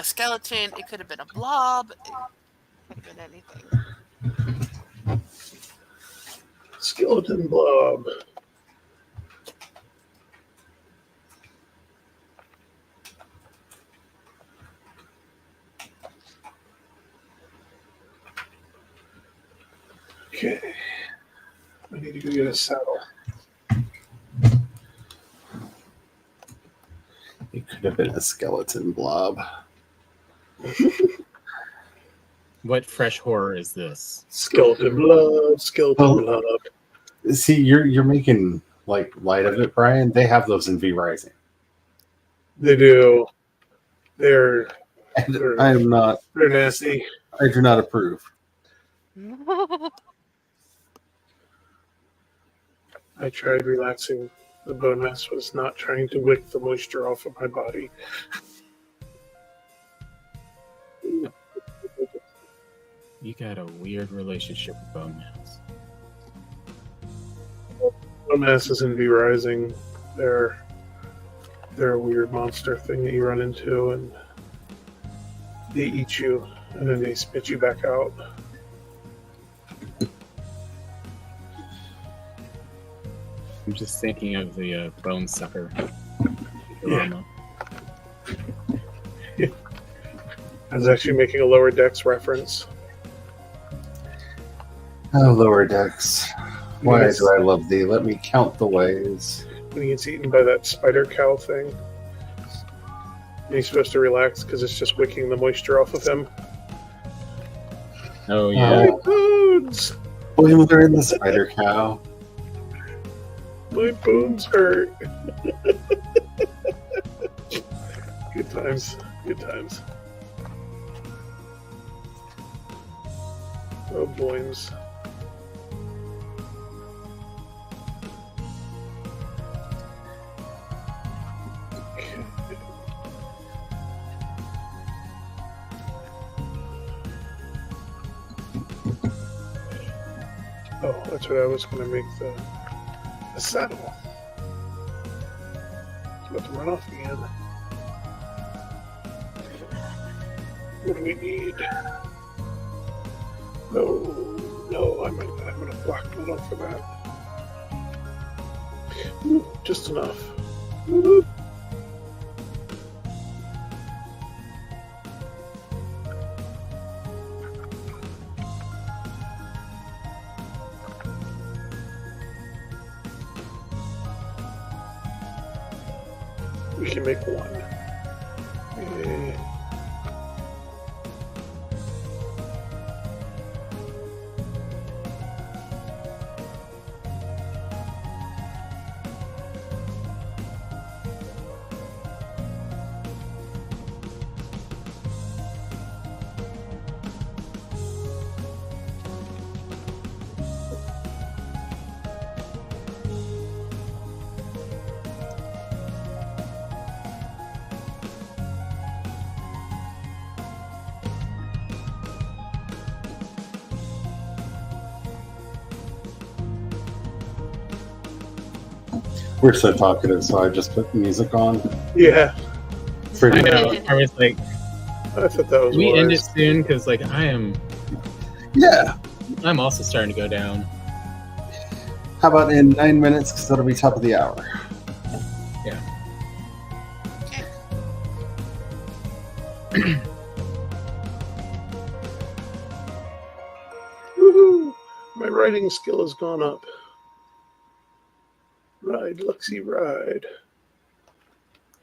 skeleton. It could have been a blob. It could have been anything. Skeleton blob. Okay. I need to go get a saddle. It could have been a skeleton blob. What fresh horror is this? Skeleton blob. Skeleton blob. See, you're making like light of it, Brian. They have those in V Rising. They do. They're I am not. they're nasty. I do not approve. I tried relaxing. The bone mass was not trying to wick the moisture off of my body. You got a weird relationship with Bone Mass. Bone mass is in V Rising. They're a weird monster thing that you run into, and they eat you, and then they spit you back out. I'm just thinking of the Bone Sucker. Yeah. I was actually making a Lower Decks reference. Oh, Lower Decks. Why Yes. do I love thee? Let me count the ways. When he gets eaten by that spider cow thing, and he's supposed to relax because it's just wicking the moisture off of him. Oh yeah. My bones! Boiler in the spider cow. My bones hurt. Good times. Good times. Oh, boins. That's what I was going to make the saddle. It's about to run off again. What do we need? No, I'm going to block metal for that. Ooh, just enough. Ooh. We can make one. We're so talkative, so I just put music on. Yeah, For I know. I was like, I thought that was we end it wise. soon because like Yeah. I'm also starting to go down. How about in 9 minutes? Because that'll be top of the hour. Yeah. Woohoo! My writing skill has gone up. Ride, Luxie, ride.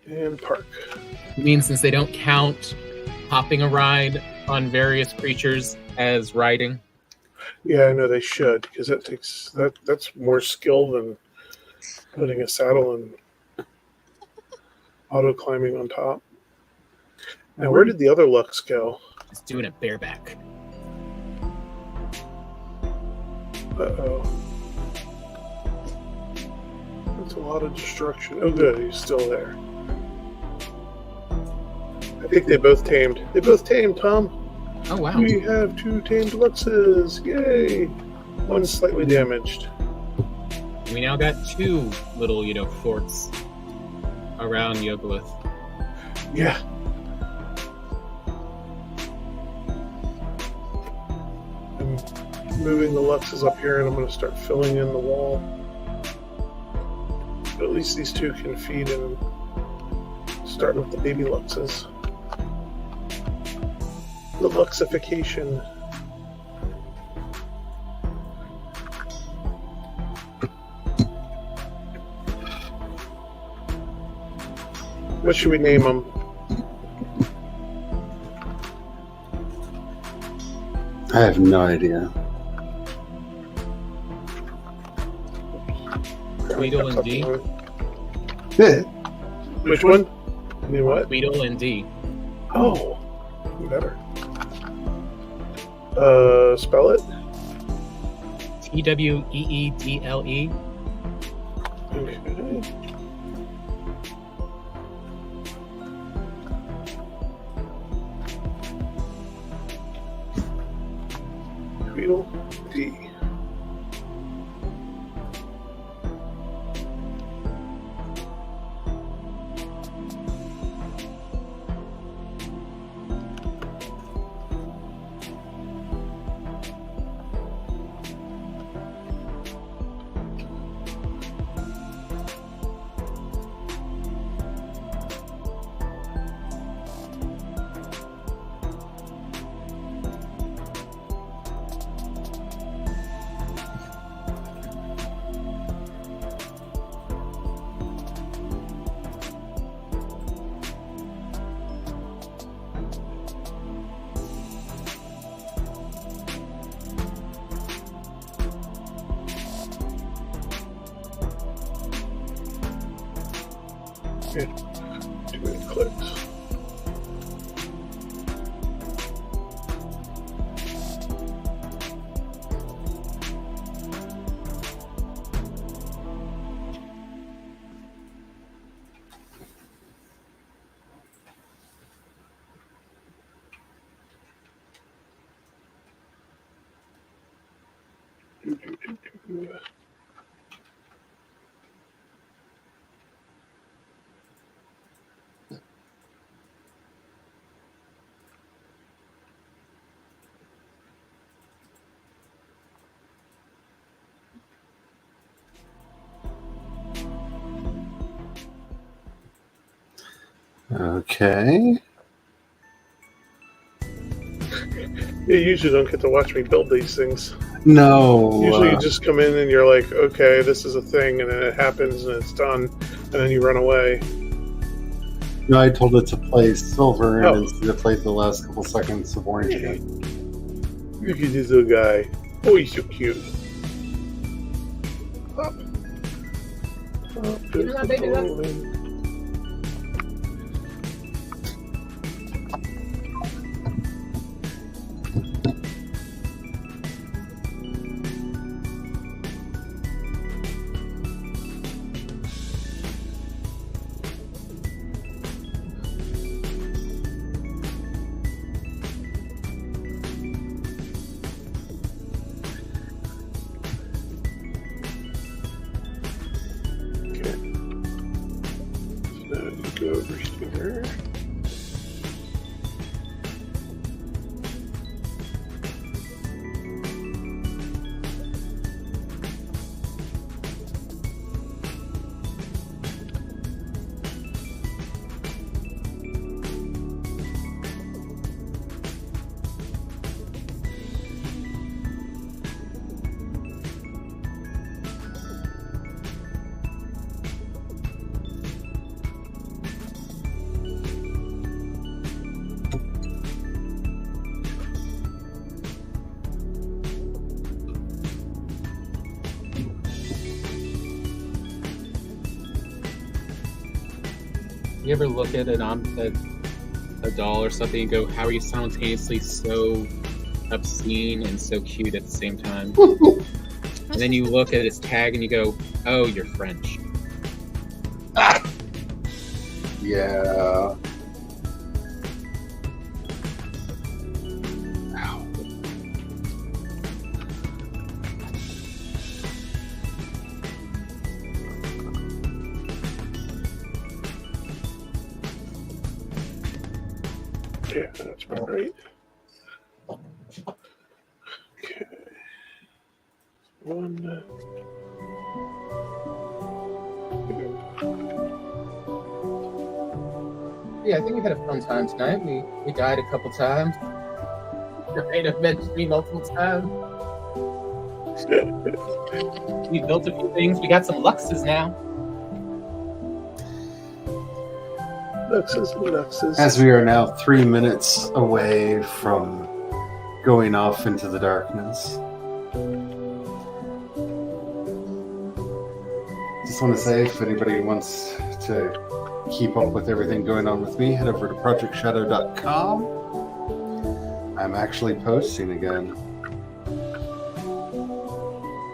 And park. I mean, since they don't count hopping a ride on various creatures as riding. Yeah, I know they should, because that takes that's more skill than putting a saddle and auto climbing on top. Now, where did the other Lux go? Just doing it bareback. Uh-oh. That's a lot of destruction. Oh, good, he's still there. I think they both tamed. They both tamed, Tom. Oh wow. We have 2 tamed Luxes. Yay! One's slightly damaged. We now got 2 little, forts around Yogolith. Yeah. I'm moving the Luxes up here, and I'm going to start filling in the wall. But at least these 2 can feed and start with the baby Luxes. The Luxification. What should we name them? I have no idea. Tweedle and D. Which one? I mean, what? Tweedle and D. Oh, better. Spell it. TWEEDLE. Okay. Tweedle D. Okay. Too many clicks. Okay. You usually don't get to watch me build these things. No. Usually you just come in and you're like, okay, this is a thing, and then it happens and it's done, and then you run away. No, I told it to play silver, and Oh. instead it played the last couple seconds of orange again. Look at this little guy. Oh, he's so cute. Up. Up Give me that baby, Go over here. You ever look at a doll or something and go, how are you simultaneously so obscene and so cute at the same time? And then you look at its tag and you go, oh, you're French. Yeah. Yeah, that's about right. Okay. One. Yeah, I think we had a fun time tonight. We died a couple times. Ryan have mentioned me multiple times. We built a few things. We got some Luxes now. Luxus. As we are now 3 minutes away from going off into the darkness, just want to say, if anybody wants to keep up with everything going on with me, head over to projectshadow.com. I'm actually posting again.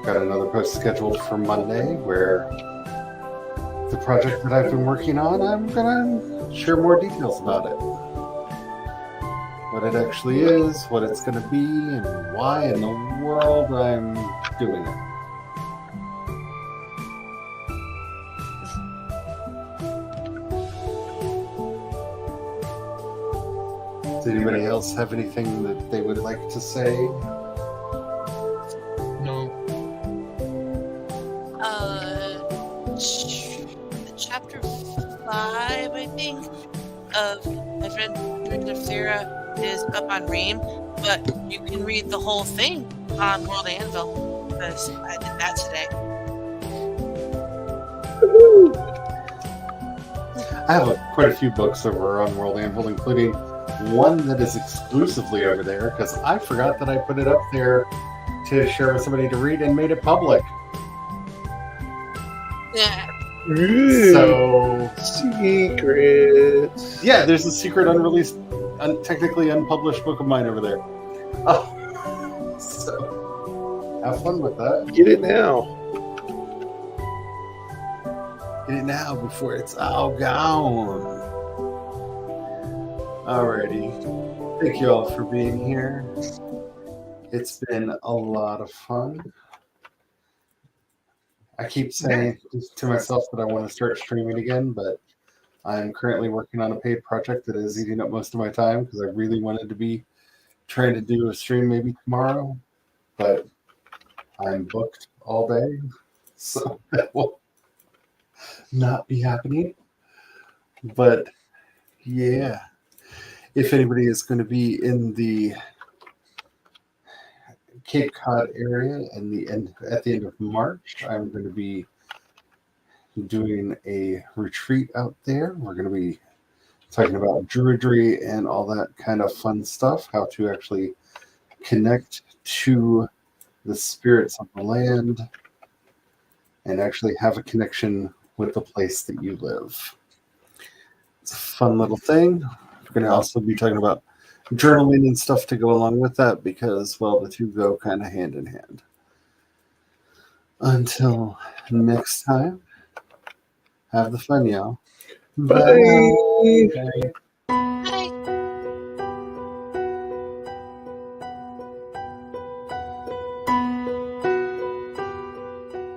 Got another post scheduled for Monday where the project that I've been working on, I'm gonna share more details about it. What it actually is, what it's gonna be, and why in the world I'm doing it. Does anybody else have anything that they would like to say? No. Chapter 5, I think, of Adventures of Sarah is up on Ream, but you can read the whole thing on World Anvil, because I did that today. I have quite a few books over on World Anvil, including one that is exclusively over there because I forgot that I put it up there to share with somebody to read and made it public. Yeah. So, Secrets. yeah, there's a secret unreleased, technically unpublished book of mine over there. Oh, so have fun with that. Get it now. Get it now before it's all gone. Alrighty. Thank you all for being here. It's been a lot of fun. I keep saying to myself that I want to start streaming again, but I'm currently working on a paid project that is eating up most of my time because I really wanted to be trying to do a stream maybe tomorrow, but I'm booked all day, so that will not be happening. But yeah, if anybody is going to be in the Cape Cod area and at the end of March, I'm going to be doing a retreat out there. We're going to be talking about druidry and all that kind of fun stuff, how to actually connect to the spirits of the land and actually have a connection with the place that you live. It's a fun little thing. We're going to also be talking about journaling and stuff to go along with that because, well, the two go kind of hand in hand. Until next time, have the fun, y'all. Bye. Okay.